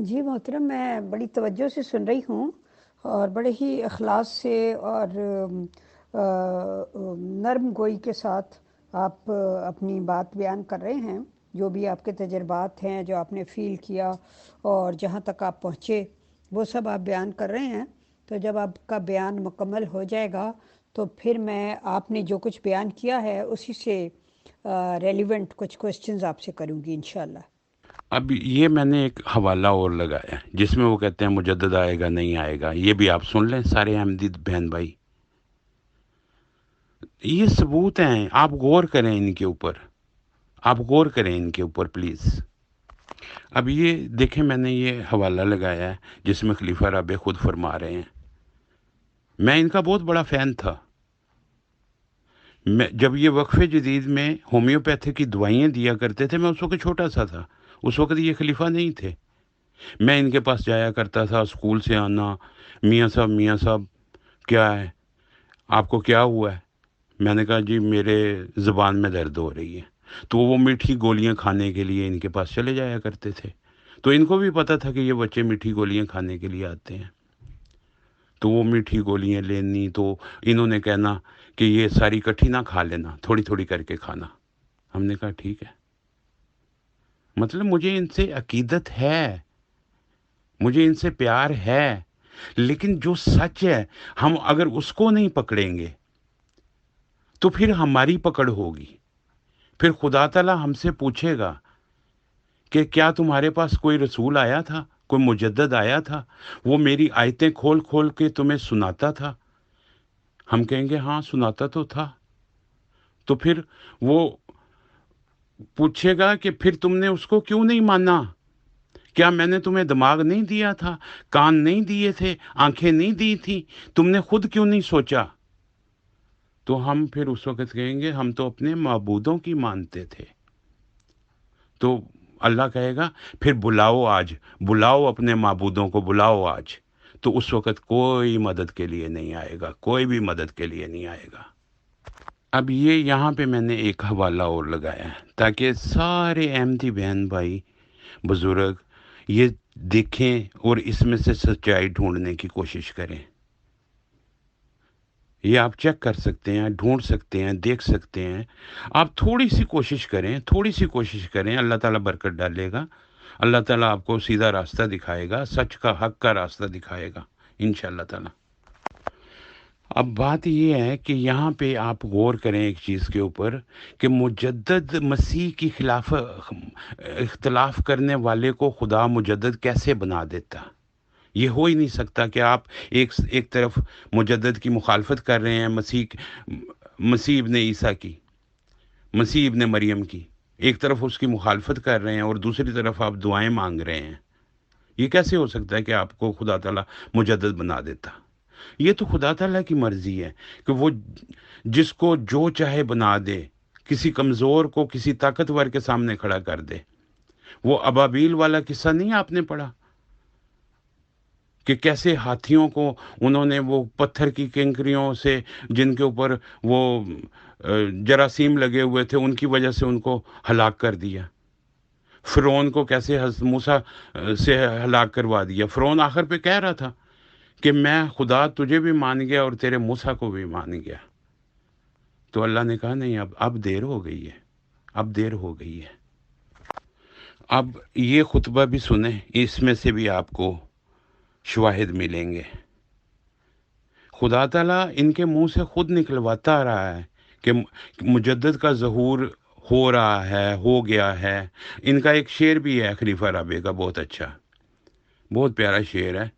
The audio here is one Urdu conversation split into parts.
جی محترم، میں بڑی توجہ سے سن رہی ہوں اور بڑے ہی اخلاص سے اور نرم گوئی کے ساتھ آپ اپنی بات بیان کر رہے ہیں۔ جو بھی آپ کے تجربات ہیں، جو آپ نے فیل کیا اور جہاں تک آپ پہنچے، وہ سب آپ بیان کر رہے ہیں۔ تو جب آپ کا بیان مکمل ہو جائے گا تو پھر میں آپ نے جو کچھ بیان کیا ہے اسی سے ریلیونٹ کچھ کوسچنز آپ سے کروں گی انشاءاللہ۔ اب یہ میں نے ایک حوالہ اور لگایا ہے جس میں وہ کہتے ہیں مجدد آئے گا نہیں آئے گا، یہ بھی آپ سن لیں سارے احمدی بہن بھائی، یہ ثبوت ہیں، آپ غور کریں ان کے اوپر، آپ غور کریں ان کے اوپر پلیز۔ اب یہ دیکھیں، میں نے یہ حوالہ لگایا ہے جس میں خلیفہ رابع خود فرما رہے ہیں۔ میں ان کا بہت بڑا فین تھا۔ جب یہ وقف جدید میں ہومیوپیتھی کی دوائیاں دیا کرتے تھے، میں اس وقت چھوٹا سا تھا، اس وقت یہ خلیفہ نہیں تھے۔ میں ان کے پاس جایا کرتا تھا، اسکول سے آنا، میاں صاحب کیا ہے، آپ کو کیا ہوا ہے؟ میں نے کہا جی میرے زبان میں درد ہو رہی ہے۔ تو وہ میٹھی گولیاں کھانے کے لیے ان کے پاس چلے جایا کرتے تھے۔ تو ان کو بھی پتہ تھا کہ یہ بچے میٹھی گولیاں کھانے کے لیے آتے ہیں، تو وہ میٹھی گولیاں لینی، تو انہوں نے کہنا کہ یہ ساری کٹھی نہ کھا لینا، تھوڑی تھوڑی کر کے کھانا۔ ہم نے کہا ٹھیک ہے۔ مطلب مجھے ان سے عقیدت ہے، مجھے ان سے پیار ہے، لیکن جو سچ ہے ہم اگر اس کو نہیں پکڑیں گے تو پھر ہماری پکڑ ہوگی۔ پھر خدا تعالیٰ ہم سے پوچھے گا کہ کیا تمہارے پاس کوئی رسول آیا تھا، کوئی مجدد آیا تھا، وہ میری آیتیں کھول کھول کے تمہیں سناتا تھا؟ ہم کہیں گے ہاں سناتا تو تھا۔ تو پھر وہ پوچھے گا کہ پھر تم نے اس کو کیوں نہیں مانا؟ کیا میں نے تمہیں دماغ نہیں دیا تھا، کان نہیں دیے تھے، آنکھیں نہیں دی تھی؟ تم نے خود کیوں نہیں سوچا؟ تو ہم پھر اس وقت کہیں گے ہم تو اپنے معبودوں کی مانتے تھے۔ تو اللہ کہے گا پھر بلاؤ، آج بلاؤ اپنے معبودوں کو، بلاؤ آج۔ تو اس وقت کوئی مدد کے لیے نہیں آئے گا، کوئی بھی مدد کے لیے نہیں آئے گا۔ اب یہ یہاں پہ میں نے ایک حوالہ اور لگایا ہے تاکہ سارے احمدی بہن بھائی بزرگ یہ دیکھیں اور اس میں سے سچائی ڈھونڈنے کی کوشش کریں۔ یہ آپ چیک کر سکتے ہیں، ڈھونڈ سکتے ہیں، دیکھ سکتے ہیں۔ آپ تھوڑی سی کوشش کریں، تھوڑی سی کوشش کریں، اللہ تعالیٰ برکت ڈالے گا۔ اللہ تعالیٰ آپ کو سیدھا راستہ دکھائے گا، سچ کا، حق کا راستہ دکھائے گا انشاءاللہ تعالیٰ۔ اب بات یہ ہے کہ یہاں پہ آپ غور کریں ایک چیز کے اوپر کہ مجدد مسیح کی خلاف اختلاف کرنے والے کو خدا مجدد کیسے بنا دیتا؟ یہ ہو ہی نہیں سکتا کہ آپ ایک طرف مجدد کی مخالفت کر رہے ہیں، مسیح ابن عیسیٰ کی، مسیح ابن مریم کی، ایک طرف اس کی مخالفت کر رہے ہیں اور دوسری طرف آپ دعائیں مانگ رہے ہیں۔ یہ کیسے ہو سکتا ہے کہ آپ کو خدا تعالیٰ مجدد بنا دیتا؟ یہ تو خدا تعالیٰ کی مرضی ہے کہ وہ جس کو جو چاہے بنا دے، کسی کمزور کو کسی طاقتور کے سامنے کھڑا کر دے۔ وہ ابابیل والا قصہ نہیں آپ نے پڑھا کہ کیسے ہاتھیوں کو انہوں نے وہ پتھر کی کنکریوں سے، جن کے اوپر وہ جراثیم لگے ہوئے تھے، ان کی وجہ سے ان کو ہلاک کر دیا۔ فرعون کو کیسے حضرت موسیٰ سے ہلاک کروا دیا۔ فرعون آخر پہ کہہ رہا تھا کہ میں خدا تجھے بھی مان گیا اور تیرے موسیٰ کو بھی مان گیا۔ تو اللہ نے کہا نہیں، اب دیر ہو گئی ہے، اب دیر ہو گئی ہے۔ اب یہ خطبہ بھی سنیں، اس میں سے بھی آپ کو شواہد ملیں گے۔ خدا تعالیٰ ان کے منہ سے خود نکلواتا آ رہا ہے کہ مجدد کا ظہور ہو رہا ہے، ہو گیا ہے۔ ان کا ایک شعر بھی ہے خلیفہ رابع کا، بہت اچھا، بہت پیارا شعر ہے۔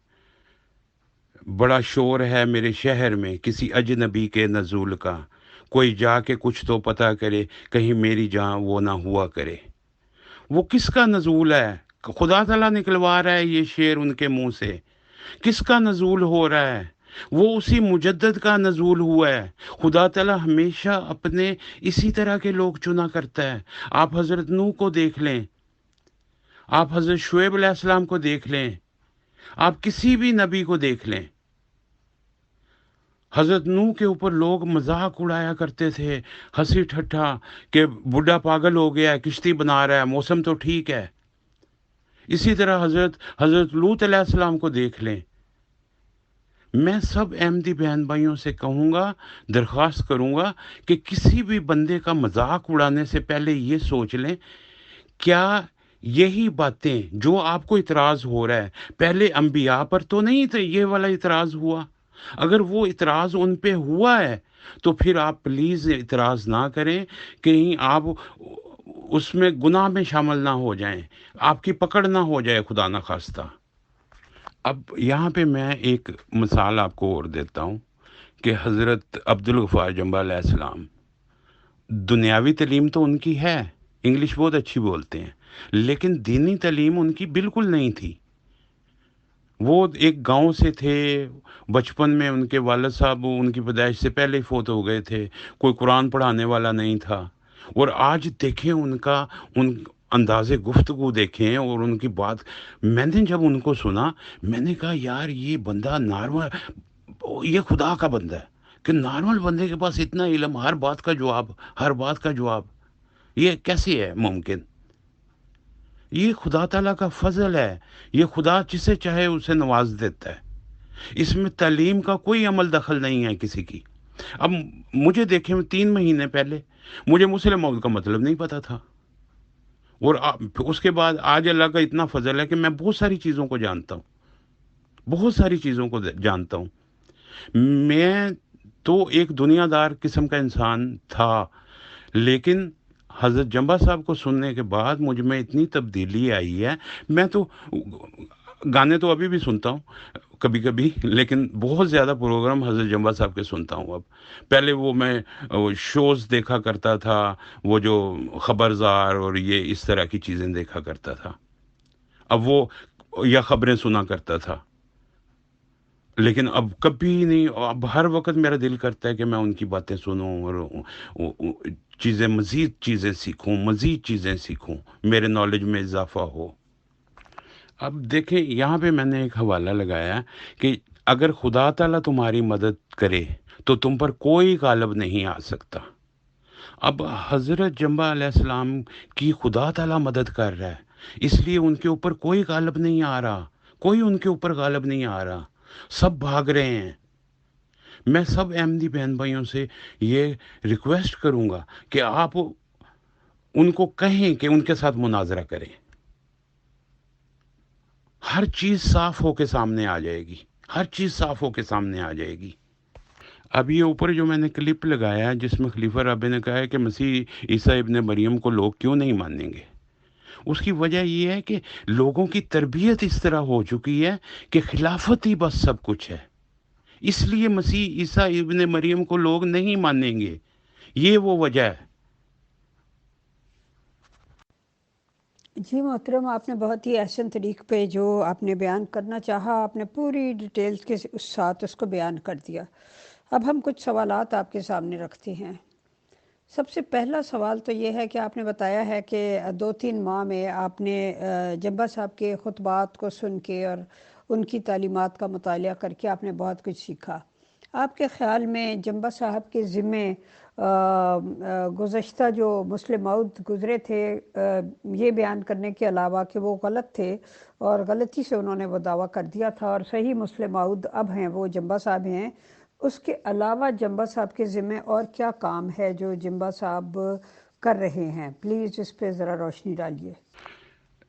بڑا شور ہے میرے شہر میں کسی اجنبی کے نزول کا، کوئی جا کے کچھ تو پتہ کرے، کہیں میری جان وہ نہ ہوا کرے۔ وہ کس کا نزول ہے؟ خدا تعالیٰ نکلوا رہا ہے یہ شعر ان کے منہ سے۔ کس کا نزول ہو رہا ہے؟ وہ اسی مجدد کا نزول ہوا ہے۔ خدا تعالیٰ ہمیشہ اپنے اسی طرح کے لوگ چنا کرتا ہے۔ آپ حضرت نوح کو دیکھ لیں، آپ حضرت شعیب علیہ السلام کو دیکھ لیں، آپ کسی بھی نبی کو دیکھ لیں۔ حضرت نوح کے اوپر لوگ مذاق اڑایا کرتے تھے، ہنسی ٹھٹھا، کہ بڈھا پاگل ہو گیا ہے، کشتی بنا رہا ہے، موسم تو ٹھیک ہے۔ اسی طرح حضرت لوط علیہ السلام کو دیکھ لیں. میں سب احمدی بہن بھائیوں سے کہوں گا، درخواست کروں گا کہ کسی بھی بندے کا مذاق اڑانے سے پہلے یہ سوچ لیں، کیا یہی باتیں جو آپ کو اعتراض ہو رہا ہے پہلے انبیاء پر تو نہیں تھے یہ والا اعتراض ہوا؟ اگر وہ اعتراض ان پہ ہوا ہے تو پھر آپ پلیز اعتراض نہ کریں، کہیں آپ اس میں گناہ میں شامل نہ ہو جائیں، آپ کی پکڑ نہ ہو جائے خدا نہ خواستہ. اب یہاں پہ میں ایک مثال آپ کو اور دیتا ہوں کہ حضرت عبدالغفار جنبہ علیہ السلام، دنیاوی تعلیم تو ان کی ہے، انگلش بہت اچھی بولتے ہیں، لیکن دینی تعلیم ان کی بالکل نہیں تھی. وہ ایک گاؤں سے تھے، بچپن میں ان کے والد صاحب ان کی پیدائش سے پہلے ہی فوت ہو گئے تھے، کوئی قرآن پڑھانے والا نہیں تھا. اور آج دیکھیں ان انداز گفتگو دیکھیں اور ان کی بات. میں نے جب ان کو سنا میں نے کہا یار یہ بندہ نارمل، یہ خدا کا بندہ ہے کہ نارمل بندے کے پاس اتنا علم، ہر بات کا جواب، یہ کیسے ہے ممکن؟ یہ خدا تعالیٰ کا فضل ہے، یہ خدا جسے چاہے اسے نواز دیتا ہے. اس میں تعلیم کا کوئی عمل دخل نہیں ہے کسی کی. اب مجھے دیکھیں 3 مہینے پہلے مجھے مسلم موت کا مطلب نہیں پتا تھا، اور اس کے بعد آج اللہ کا اتنا فضل ہے کہ میں بہت ساری چیزوں کو جانتا ہوں، بہت ساری چیزوں کو جانتا ہوں. میں تو ایک دنیا دار قسم کا انسان تھا، لیکن حضرت جنبہ صاحب کو سننے کے بعد مجھ میں اتنی تبدیلی آئی ہے. میں تو گانے تو ابھی بھی سنتا ہوں کبھی کبھی، لیکن بہت زیادہ پروگرام حضرت جنبہ صاحب کے سنتا ہوں اب. پہلے میں شوز دیکھا کرتا تھا، وہ جو خبرزار اور یہ اس طرح کی چیزیں دیکھا کرتا تھا، اب وہ یا خبریں سنا کرتا تھا، لیکن اب کبھی نہیں. اب ہر وقت میرا دل کرتا ہے کہ میں ان کی باتیں سنوں اور مزید چیزیں سیکھوں، میرے نالج میں اضافہ ہو. اب دیکھیں یہاں پہ میں نے ایک حوالہ لگایا کہ اگر خدا تعالیٰ تمہاری مدد کرے تو تم پر کوئی غالب نہیں آ سکتا. اب حضرت جنبہ علیہ السلام کی خدا تعالیٰ مدد کر رہا ہے، اس لیے ان کے اوپر کوئی غالب نہیں آ رہا، کوئی ان کے اوپر غالب نہیں آ رہا، سب بھاگ رہے ہیں. میں سب احمدی بہن بھائیوں سے یہ ریکویسٹ کروں گا کہ آپ ان کو کہیں کہ ان کے ساتھ مناظرہ کریں، ہر چیز صاف ہو کے سامنے آ جائے گی، ہر چیز صاف ہو کے سامنے آ جائے گی. اب یہ اوپر جو میں نے کلپ لگایا ہے جس میں خلیفہ رابع نے کہا ہے کہ مسیح عیسیٰ ابن مریم کو لوگ کیوں نہیں مانیں گے، اس کی وجہ یہ ہے کہ لوگوں کی تربیت اس طرح ہو چکی ہے کہ خلافت ہی بس سب کچھ ہے، اس لیے مسیح عیسیٰ ابن مریم کو لوگ نہیں مانیں گے. یہ وہ وجہ ہے. جی محترم، آپ نے بہت ہی احسن طریق پہ جو آپ نے بیان کرنا چاہا، آپ نے پوری ڈیٹیلز کے ساتھ اس کو بیان کر دیا. اب ہم کچھ سوالات آپ کے سامنے رکھتے ہیں. سب سے پہلا سوال تو یہ ہے کہ آپ نے بتایا ہے کہ 2-3 ماہ میں آپ نے جنبہ صاحب کے خطبات کو سن کے اور ان کی تعلیمات کا مطالعہ کر کے آپ نے بہت کچھ سیکھا. آپ کے خیال میں جنبہ صاحب کے ذمے گزشتہ جو مسلم موعود گزرے تھے یہ بیان کرنے کے علاوہ کہ وہ غلط تھے اور غلطی سے انہوں نے وہ دعویٰ کر دیا تھا اور صحیح مسلم موعود اب ہیں وہ جنبہ صاحب ہیں، اس کے علاوہ جنبہ صاحب کے ذمہ اور کیا کام ہے جو جنبہ صاحب کر رہے ہیں؟ پلیز اس پہ ذرا روشنی ڈالیے.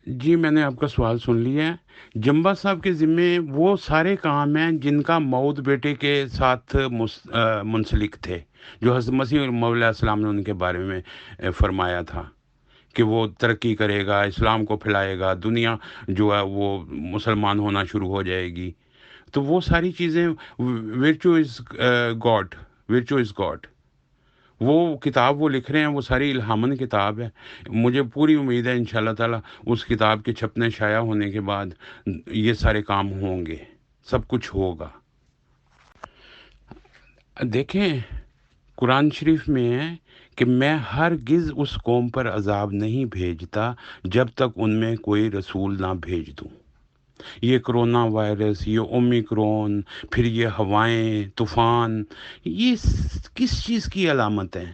جی میں نے آپ کا سوال سن لیا ہے. جنبہ صاحب کے ذمے وہ سارے کام ہیں جن کا موعود بیٹے کے ساتھ منسلک تھے، جو حضرت مسیح موعود علیہ السلام نے ان کے بارے میں فرمایا تھا کہ وہ ترقی کرے گا، اسلام کو پھیلائے گا، دنیا جو ہے وہ مسلمان ہونا شروع ہو جائے گی. تو وہ ساری چیزیں ویرچو از گاڈ، وہ کتاب وہ لکھ رہے ہیں وہ ساری الہامن کتاب ہے. مجھے پوری امید ہے انشاءاللہ تعالی اس کتاب کے چھپنے شائع ہونے کے بعد یہ سارے کام ہوں گے، سب کچھ ہوگا. دیکھیں قرآن شریف میں ہے کہ میں ہرگز اس قوم پر عذاب نہیں بھیجتا جب تک ان میں کوئی رسول نہ بھیج دوں. یہ کرونا وائرس، یہ اومیکرون، پھر یہ ہوائیں، طوفان، یہ کس چیز کی علامت ہیں؟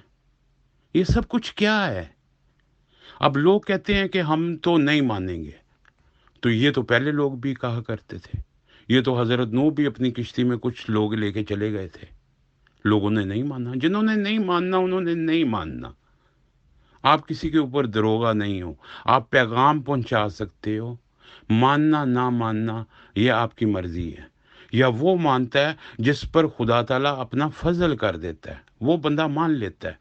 یہ سب کچھ کیا ہے؟ اب لوگ کہتے ہیں کہ ہم تو نہیں مانیں گے. تو یہ تو پہلے لوگ بھی کہا کرتے تھے. یہ تو حضرت نوح بھی اپنی کشتی میں کچھ لوگ لے کے چلے گئے تھے. لوگوں نے نہیں مانا. جنہوں نے نہیں ماننا انہوں نے نہیں ماننا. آپ کسی کے اوپر دروغہ نہیں ہو. آپ پیغام پہنچا سکتے ہو. ماننا نہ ماننا یہ آپ کی مرضی ہے. یا وہ مانتا ہے جس پر خدا تعالیٰ اپنا فضل کر دیتا ہے, وہ بندہ مان لیتا ہے.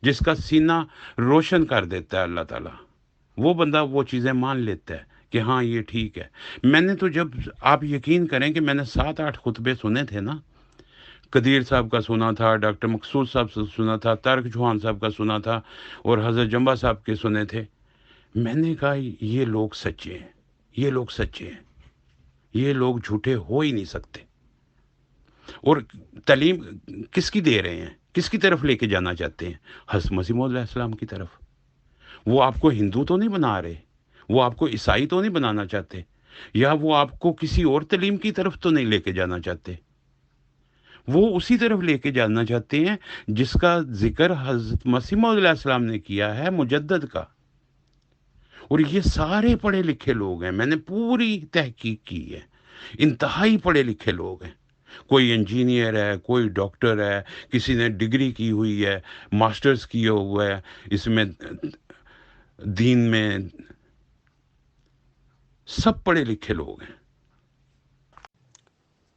جس کا سینہ روشن کر دیتا ہے اللہ تعالیٰ, وہ بندہ وہ چیزیں مان لیتا ہے کہ ہاں یہ ٹھیک ہے. میں نے تو جب, آپ یقین کریں کہ میں نے 7-8 خطبے سنے تھے نا, قدیر صاحب کا سنا تھا, ڈاکٹر مقصود صاحب سے سنا تھا, طارق چوہان صاحب کا سنا تھا, اور حضرت جمبا صاحب کے سنے تھے. میں نے کہا یہ لوگ سچے ہیں, یہ لوگ سچے ہیں, یہ لوگ جھوٹے ہو ہی نہیں سکتے. اور تعلیم کس کی دے رہے ہیں, کس کی طرف لے کے جانا چاہتے ہیں؟ حضرت مسیح موعود علیہ السلام کی طرف. وہ آپ کو ہندو تو نہیں بنا رہے, وہ آپ کو عیسائی تو نہیں بنانا چاہتے, یا وہ آپ کو کسی اور تعلیم کی طرف تو نہیں لے کے جانا چاہتے. وہ اسی طرف لے کے جانا چاہتے ہیں جس کا ذکر حضرت مسیح موعود علیہ السلام نے کیا ہے, مجدد کا. اور یہ سارے پڑھے لکھے لوگ ہیں, میں نے پوری تحقیق کی ہے, انتہائی پڑھے لکھے لوگ ہیں. کوئی انجینئر ہے, کوئی ڈاکٹر ہے, کسی نے ڈگری کی ہوئی ہے, ماسٹرز کیا ہوا ہے اس میں, دین میں. سب پڑھے لکھے لوگ ہیں.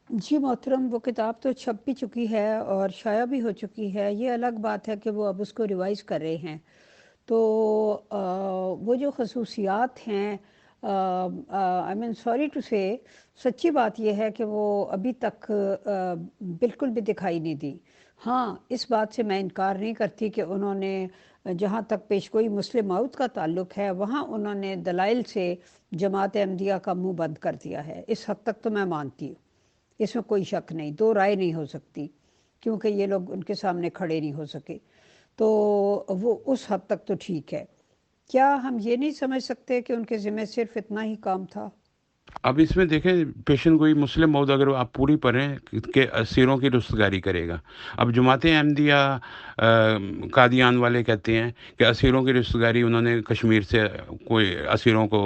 جی محترم, وہ کتاب تو چھپ بھی چکی ہے اور شائع بھی ہو چکی ہے. یہ الگ بات ہے کہ وہ اب اس کو ریوائز کر رہے ہیں. تو وہ جو خصوصیات ہیں, آئی مین سوری ٹو سے, سچی بات یہ ہے کہ وہ ابھی تک بالکل بھی دکھائی نہیں دی. ہاں, اس بات سے میں انکار نہیں کرتی کہ انہوں نے, جہاں تک پیشگوئی مسلم موعود کا تعلق ہے, وہاں انہوں نے دلائل سے جماعت احمدیہ کا منہ بند کر دیا ہے. اس حد تک تو میں مانتی ہوں, اس میں کوئی شک نہیں, دو رائے نہیں ہو سکتی, کیونکہ یہ لوگ ان کے سامنے کھڑے نہیں ہو سکے. تو وہ اس حد تک تو ٹھیک ہے. کیا ہم یہ نہیں سمجھ سکتے کہ ان کے ذمہ صرف اتنا ہی کام تھا؟ اب اس میں دیکھیں, پیشن گوئی مسلم موعود اگر آپ پوری پڑھیں کہ اسیروں کی رستگاری کرے گا. اب جماعت احمدیہ قادیان والے کہتے ہیں کہ اسیروں کی رستگاری انہوں نے کشمیر سے کوئی اسیروں کو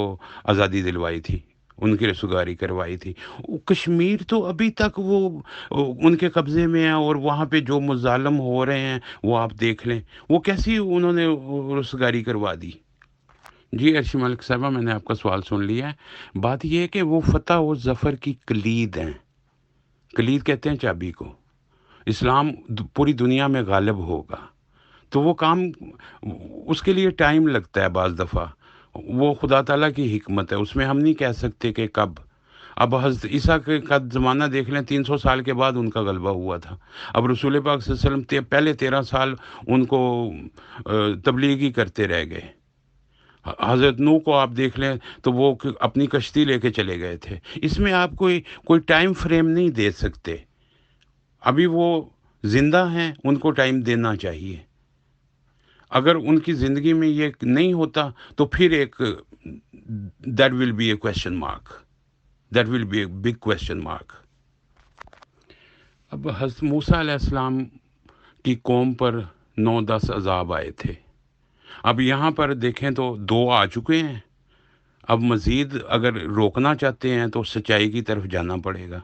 آزادی دلوائی تھی, ان کی رستگاری کروائی تھی. کشمیر تو ابھی تک وہ ان کے قبضے میں ہے, اور وہاں پہ جو مظالم ہو رہے ہیں وہ آپ دیکھ لیں. وہ کیسی انہوں نے رستگاری کروا دی؟ جی ارشی ملک صاحبہ, میں نے آپ کا سوال سن لیا ہے. بات یہ ہے کہ وہ فتح و ظفر کی کلید ہیں. کلید کہتے ہیں چابی کو. اسلام پوری دنیا میں غالب ہوگا, تو وہ کام, اس کے لیے ٹائم لگتا ہے بعض دفعہ. وہ خدا تعالیٰ کی حکمت ہے, اس میں ہم نہیں کہہ سکتے کہ کب. اب حضرت عیسیٰ کا زمانہ دیکھ لیں, 300 سال کے بعد ان کا غلبہ ہوا تھا. اب رسول پاک صلی اللہ علیہ وسلم پہلے 13 سال ان کو تبلیغی کرتے رہ گئے. حضرت نوح کو آپ دیکھ لیں تو وہ اپنی کشتی لے کے چلے گئے تھے. اس میں آپ کوئی ٹائم فریم نہیں دے سکتے. ابھی وہ زندہ ہیں, ان کو ٹائم دینا چاہیے. اگر ان کی زندگی میں یہ نہیں ہوتا تو پھر ایک that will be a question mark, that will be a big question mark. اب حضرت موسیٰ علیہ السلام کی قوم پر 9-10 عذاب آئے تھے. اب یہاں پر دیکھیں تو 2 آ چکے ہیں. اب مزید اگر روکنا چاہتے ہیں تو سچائی کی طرف جانا پڑے گا.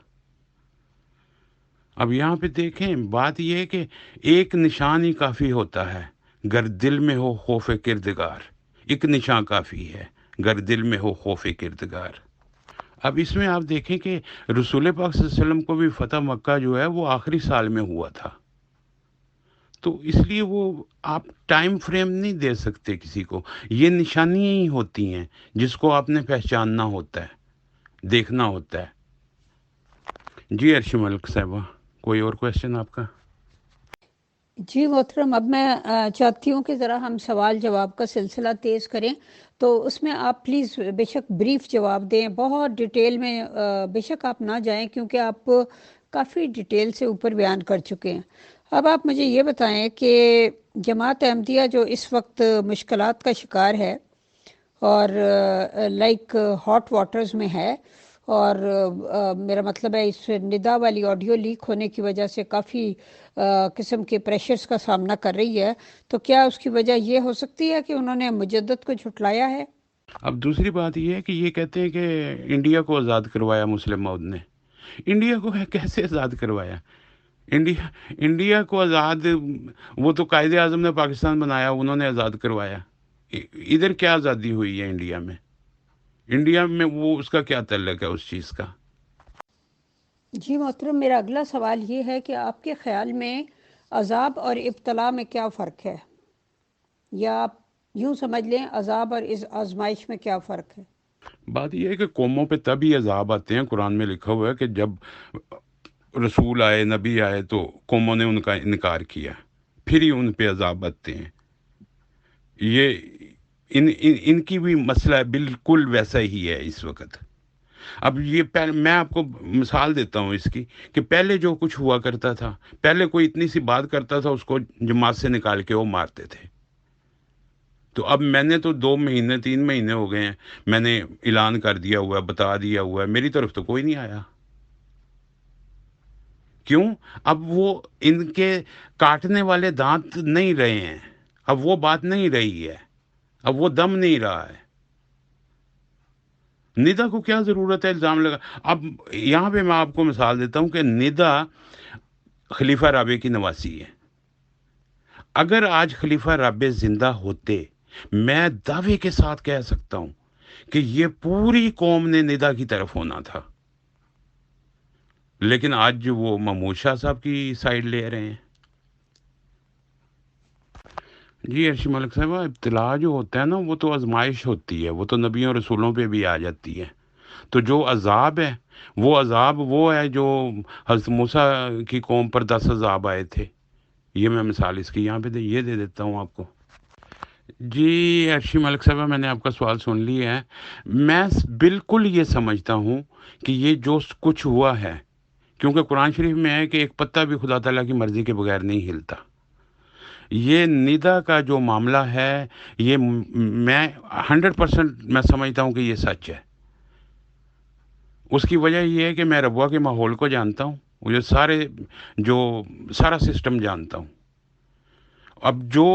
اب یہاں پہ دیکھیں, بات یہ ہے کہ ایک نشان ہی کافی ہوتا ہے گر دل میں ہو خوف کردگار. ایک نشان کافی ہے گر دل میں ہو خوف کردگار. اب اس میں آپ دیکھیں کہ رسول پاک صلی اللہ علیہ وسلم کو بھی فتح مکہ جو ہے وہ آخری سال میں ہوا تھا. تو اس لیے وہ آپ ٹائم فریم نہیں دے سکتے کسی کو. یہ نشانیاں ہی ہوتی ہیں جس کو آپ نے پہچاننا ہوتا ہے, دیکھنا ہوتا ہے. جی ارشی ملک صاحبہ, کوئی اور کویسچن آپ کا؟ جی محترم, اب میں چاہتی ہوں کہ ذرا ہم سوال جواب کا سلسلہ تیز کریں. تو اس میں آپ پلیز بے شک بریف جواب دیں, بہت ڈیٹیل میں بے شک آپ نہ جائیں, کیونکہ آپ کافی ڈیٹیل سے اوپر بیان کر چکے ہیں. اب آپ مجھے یہ بتائیں کہ جماعت احمدیہ جو اس وقت مشکلات کا شکار ہے اور لائک ہاٹ واٹرز میں ہے, اور میرا مطلب ہے اس ندا والی آڈیو لیک ہونے کی وجہ سے کافی قسم کے پریشرز کا سامنا کر رہی ہے, تو کیا اس کی وجہ یہ ہو سکتی ہے کہ انہوں نے مجدد کو جھٹلایا ہے؟ اب دوسری بات یہ ہے کہ یہ کہتے ہیں کہ انڈیا کو آزاد کروایا مسلم مود نے. انڈیا کو کیسے آزاد کروایا؟ انڈیا انڈیا کو آزاد، وہ تو قائد اعظم نے پاکستان بنایا، انہوں نے آزاد کروایا. ادھر کیا آزادی ہوئی ہے انڈیا میں؟ انڈیا میں وہ اس کا کیا تعلق ہے اس چیز کا؟ جی محترم، میرا اگلا سوال یہ ہے کہ آپ کے خیال میں عذاب اور ابتلا میں کیا فرق ہے، یا آپ یوں سمجھ لیں عذاب اور اس آزمائش میں کیا فرق ہے؟ بات یہ ہے کہ قوموں پہ تبھی عذاب آتے ہیں. قرآن میں لکھا ہوا ہے کہ جب رسول آئے، نبی آئے، تو قوموں نے ان کا انکار کیا، پھر ہی ان پہ عذاب آتے ہیں. یہ ان کی بھی مسئلہ بالکل ویسا ہی ہے اس وقت. اب یہ میں آپ کو مثال دیتا ہوں اس کی، کہ پہلے جو کچھ ہوا کرتا تھا، پہلے کوئی اتنی سی بات کرتا تھا اس کو جماعت سے نکال کے وہ مارتے تھے. تو اب میں نے تو 2 مہینے 3 مہینے ہو گئے ہیں، میں نے اعلان کر دیا ہوا ہے، بتا دیا ہوا ہے، میری طرف تو کوئی نہیں آیا. کیوں؟ اب وہ ان کے کاٹنے والے دانت نہیں رہے ہیں، اب وہ بات نہیں رہی ہے، اب وہ دم نہیں رہا ہے. ندا کو کیا ضرورت ہے الزام لگا؟ اب یہاں پہ میں آپ کو مثال دیتا ہوں کہ ندا خلیفہ رابع کی نواسی ہے. اگر آج خلیفہ رابع زندہ ہوتے، میں دعوے کے ساتھ کہہ سکتا ہوں کہ یہ پوری قوم نے ندا کی طرف ہونا تھا. لیکن آج وہ محمود شاہ صاحب کی سائیڈ لے رہے ہیں. جی ارشی ملک صاحب، ابتلا جو ہوتا ہے نا، وہ تو آزمائش ہوتی ہے، وہ تو نبیوں رسولوں پہ بھی آ جاتی ہے. تو جو عذاب ہے، وہ عذاب وہ ہے جو حضرت موسیٰ کی قوم پر 10 عذاب آئے تھے. یہ میں مثال اس کی یہاں پہ یہ دے دیتا ہوں آپ کو. جی ارشی ملک صاحبہ، میں نے آپ کا سوال سن لیا ہے. میں بالکل یہ سمجھتا ہوں کہ یہ جو کچھ ہوا ہے، کیونکہ قرآن شریف میں ہے کہ ایک پتا بھی خدا تعالیٰ کی مرضی کے بغیر نہیں ہلتا. یہ ندا کا جو معاملہ ہے، یہ میں 100% میں سمجھتا ہوں کہ یہ سچ ہے. اس کی وجہ یہ ہے کہ میں ربوہ کے ماحول کو جانتا ہوں، جو سارا سسٹم جانتا ہوں. اب جو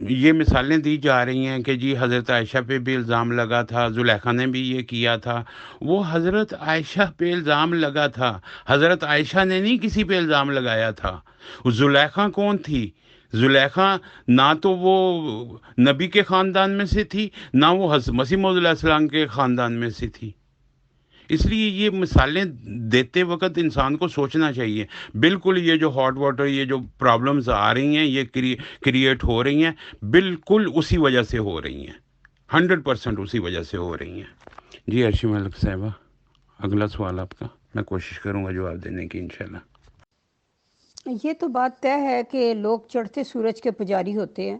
یہ مثالیں دی جا رہی ہیں کہ جی حضرت عائشہ پہ بھی الزام لگا تھا، زلیخا نے بھی یہ کیا تھا، وہ حضرت عائشہ پہ الزام لگا تھا. حضرت عائشہ نے نہیں کسی پہ الزام لگایا تھا. زلیخا کون تھی؟ زلیخا نہ تو وہ نبی کے خاندان میں سے تھی، نہ وہ حضرت مسیح موعود علیہ السلام کے خاندان میں سے تھی. اس لیے یہ مثالیں دیتے وقت انسان کو سوچنا چاہیے. بالکل یہ جو ہاٹ واٹر، یہ جو پرابلمز آ رہی ہیں، یہ کریٹ ہو رہی ہیں، بالکل اسی وجہ سے ہو رہی ہیں، 100% اسی وجہ سے ہو رہی ہیں. جی ارشی ملک صاحبہ، اگلا سوال آپ کا، میں کوشش کروں گا جواب دینے کی انشاءاللہ. یہ تو بات طے ہے کہ لوگ چڑھتے سورج کے پجاری ہوتے ہیں.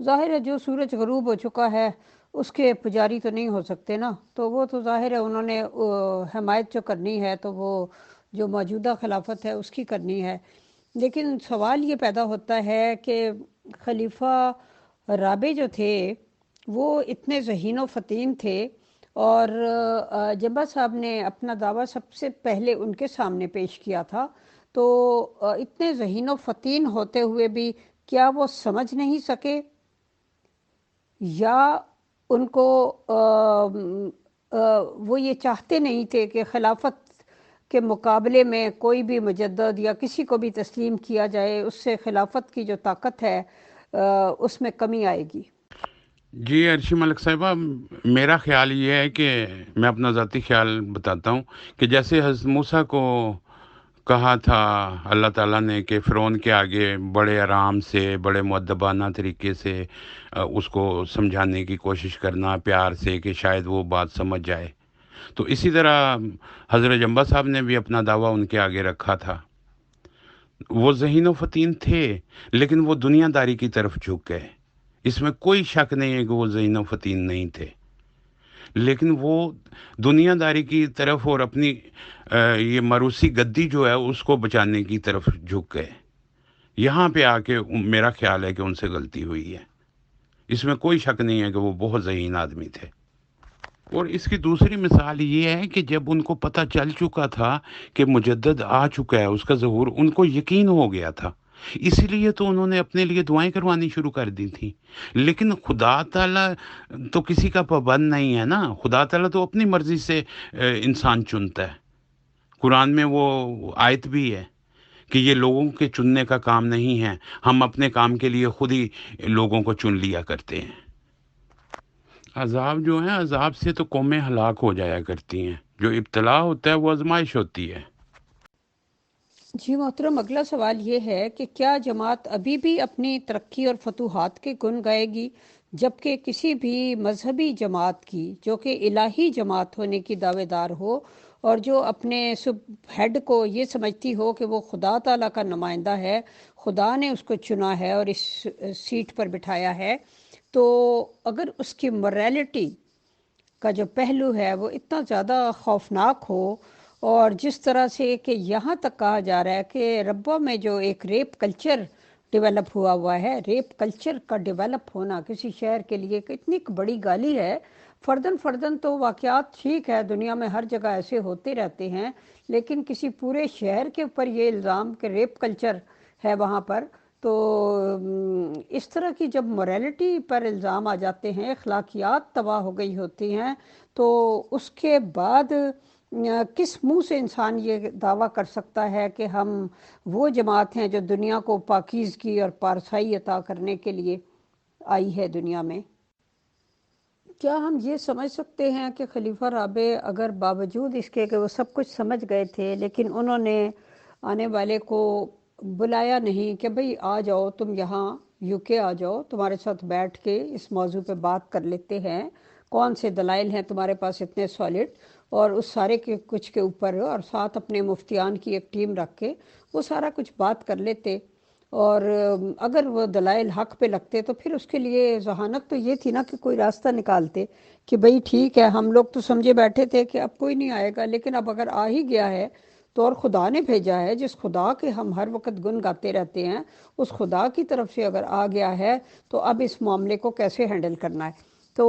ظاہر ہے جو سورج غروب ہو چکا ہے اس کے پجاری تو نہیں ہو سکتے نا، تو وہ تو ظاہر ہے انہوں نے حمایت جو کرنی ہے تو وہ جو موجودہ خلافت ہے اس کی کرنی ہے. لیکن سوال یہ پیدا ہوتا ہے کہ خلیفہ رابع جو تھے وہ اتنے ذہین و فطین تھے، اور جبا صاحب نے اپنا دعویٰ سب سے پہلے ان کے سامنے پیش کیا تھا. تو اتنے ذہین و فطین ہوتے ہوئے بھی کیا وہ سمجھ نہیں سکے، یا ان کو وہ یہ چاہتے نہیں تھے کہ خلافت کے مقابلے میں کوئی بھی مجدد یا کسی کو بھی تسلیم کیا جائے، اس سے خلافت کی جو طاقت ہے اس میں کمی آئے گی؟ جی ارشی ملک صاحبہ، میرا خیال یہ ہے کہ میں اپنا ذاتی خیال بتاتا ہوں کہ جیسے حضرت موسیٰ کو کہا تھا اللہ تعالیٰ نے کہ فرعون کے آگے بڑے آرام سے، بڑے مؤدبانہ طریقے سے اس کو سمجھانے کی کوشش کرنا، پیار سے، کہ شاید وہ بات سمجھ جائے. تو اسی طرح حضرت جمبا صاحب نے بھی اپنا دعویٰ ان کے آگے رکھا تھا. وہ ذہین و فطین تھے، لیکن وہ دنیا داری کی طرف جھک گئے. اس میں کوئی شک نہیں ہے کہ وہ ذہین و فطین نہیں تھے، لیکن وہ دنیا داری کی طرف اور اپنی یہ مروسی گدی جو ہے اس کو بچانے کی طرف جھک گئے. یہاں پہ آ کے میرا خیال ہے کہ ان سے غلطی ہوئی ہے. اس میں کوئی شک نہیں ہے کہ وہ بہت ذہین آدمی تھے. اور اس کی دوسری مثال یہ ہے کہ جب ان کو پتہ چل چکا تھا کہ مجدد آ چکا ہے، اس کا ظہور، ان کو یقین ہو گیا تھا. اسی لیے تو انہوں نے اپنے لیے دعائیں کروانی شروع کر دی تھیں. لیکن خدا تعالیٰ تو کسی کا پابند نہیں ہے نا. خدا تعالیٰ تو اپنی مرضی سے انسان چنتا ہے. قرآن میں وہ آیت بھی ہے کہ یہ لوگوں کے چننے کا کام نہیں ہے، ہم اپنے کام کے لیے خود ہی لوگوں کو چن لیا کرتے ہیں. عذاب جو ہے، عذاب سے تو قومیں ہلاک ہو جایا کرتی ہیں. جو ابتلا ہوتا ہے وہ آزمائش ہوتی ہے. جی محترم، اگلا سوال یہ ہے کہ کیا جماعت ابھی بھی اپنی ترقی اور فتوحات کے گن گائے گی، جبکہ کسی بھی مذہبی جماعت کی جو کہ الہی جماعت ہونے کی دعوے دار ہو اور جو اپنے سب ہیڈ کو یہ سمجھتی ہو کہ وہ خدا تعالیٰ کا نمائندہ ہے، خدا نے اس کو چنا ہے اور اس سیٹ پر بٹھایا ہے، تو اگر اس کی موریلٹی کا جو پہلو ہے وہ اتنا زیادہ خوفناک ہو، اور جس طرح سے کہ یہاں تک کہا جا رہا ہے کہ ربوہ میں جو ایک ریپ کلچر ڈیولپ ہوا ہے، ریپ کلچر کا ڈیولپ ہونا کسی شہر کے لیے اتنی بڑی گالی ہے. فردن تو واقعات ٹھیک ہے، دنیا میں ہر جگہ ایسے ہوتے رہتے ہیں، لیکن کسی پورے شہر کے اوپر یہ الزام کہ ریپ کلچر ہے وہاں پر، تو اس طرح کی جب موریلٹی پر الزام آ جاتے ہیں، اخلاقیات تباہ ہو گئی ہوتی ہیں، تو اس کے بعد کس منہ سے انسان یہ دعویٰ کر سکتا ہے کہ ہم وہ جماعت ہیں جو دنیا کو پاکیزگی اور پارسائی عطا کرنے کے لیے آئی ہے دنیا میں؟ کیا ہم یہ سمجھ سکتے ہیں کہ خلیفہ رابع اگر باوجود اس کے کہ وہ سب کچھ سمجھ گئے تھے، لیکن انہوں نے آنے والے کو بلایا نہیں کہ بھئی آ جاؤ، تم یہاں یو کے آ جاؤ، تمہارے ساتھ بیٹھ کے اس موضوع پہ بات کر لیتے ہیں، کون سے دلائل ہیں تمہارے پاس اتنے سالڈ، اور اس سارے کے کچھ کے اوپر اور ساتھ اپنے مفتیان کی ایک ٹیم رکھ کے وہ سارا کچھ بات کر لیتے، اور اگر وہ دلائل حق پہ لگتے تو پھر اس کے لیے ذہانت تو یہ تھی نا کہ کوئی راستہ نکالتے کہ بھئی ٹھیک ہے، ہم لوگ تو سمجھے بیٹھے تھے کہ اب کوئی نہیں آئے گا، لیکن اب اگر آ ہی گیا ہے تو اور خدا نے بھیجا ہے، جس خدا کے ہم ہر وقت گن گاتے رہتے ہیں، اس خدا کی طرف سے اگر آ گیا ہے تو اب اس معاملے کو کیسے ہینڈل کرنا ہے. تو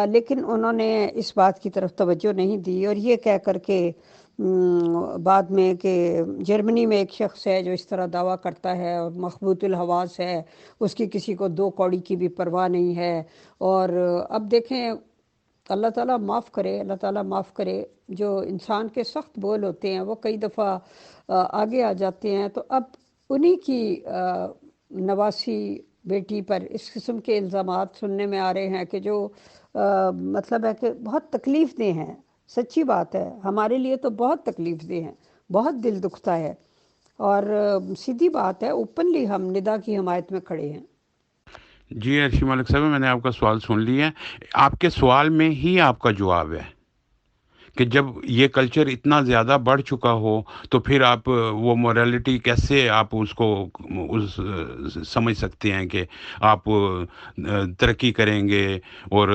لیکن انہوں نے اس بات کی طرف توجہ نہیں دی، اور یہ کہہ کر کے بعد میں کہ جرمنی میں ایک شخص ہے جو اس طرح دعویٰ کرتا ہے اور مخبوط الحواس ہے، اس کی کسی کو دو کوڑی کی بھی پرواہ نہیں ہے. اور اب دیکھیں، اللہ تعالیٰ معاف کرے، اللہ تعالیٰ معاف کرے، جو انسان کے سخت بول ہوتے ہیں وہ کئی دفعہ آگے آ جاتے ہیں. تو اب انہی کی نواسی بیٹی پر اس قسم کے الزامات سننے میں آ رہے ہیں کہ جو مطلب ہے کہ بہت تکلیف دہ ہیں. سچی بات ہے، ہمارے لیے تو بہت تکلیف دہ ہیں، بہت دل دکھتا ہے، اور سیدھی بات ہے، اوپنلی ہم ندا کی حمایت میں کھڑے ہیں. جی ارشی ملک صاحب، میں نے آپ کا سوال سن لیا ہے. آپ کے سوال میں ہی آپ کا جواب ہے کہ جب یہ کلچر اتنا زیادہ بڑھ چکا ہو تو پھر آپ وہ موریلٹی کیسے آپ اس کو سمجھ سکتے ہیں کہ آپ ترقی کریں گے اور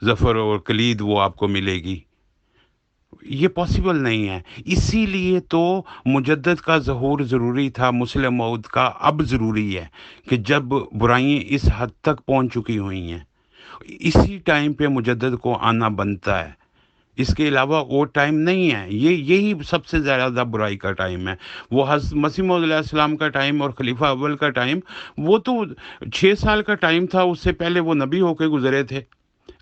ظفر اور کلید وہ آپ کو ملے گی. یہ پاسبل نہیں ہے. اسی لیے تو مجدد کا ظہور ضروری تھا، مسلم موعود کا اب ضروری ہے کہ جب برائیاں اس حد تک پہنچ چکی ہوئی ہیں، اسی ٹائم پہ مجدد کو آنا بنتا ہے. اس کے علاوہ اور ٹائم نہیں ہے. یہی سب سے زیادہ برائی کا ٹائم ہے. وہ حضرت مسیح موعود علیہ السلام کا ٹائم اور خلیفہ اول کا ٹائم، وہ تو 6 سال کا ٹائم تھا. اس سے پہلے وہ نبی ہو کے گزرے تھے،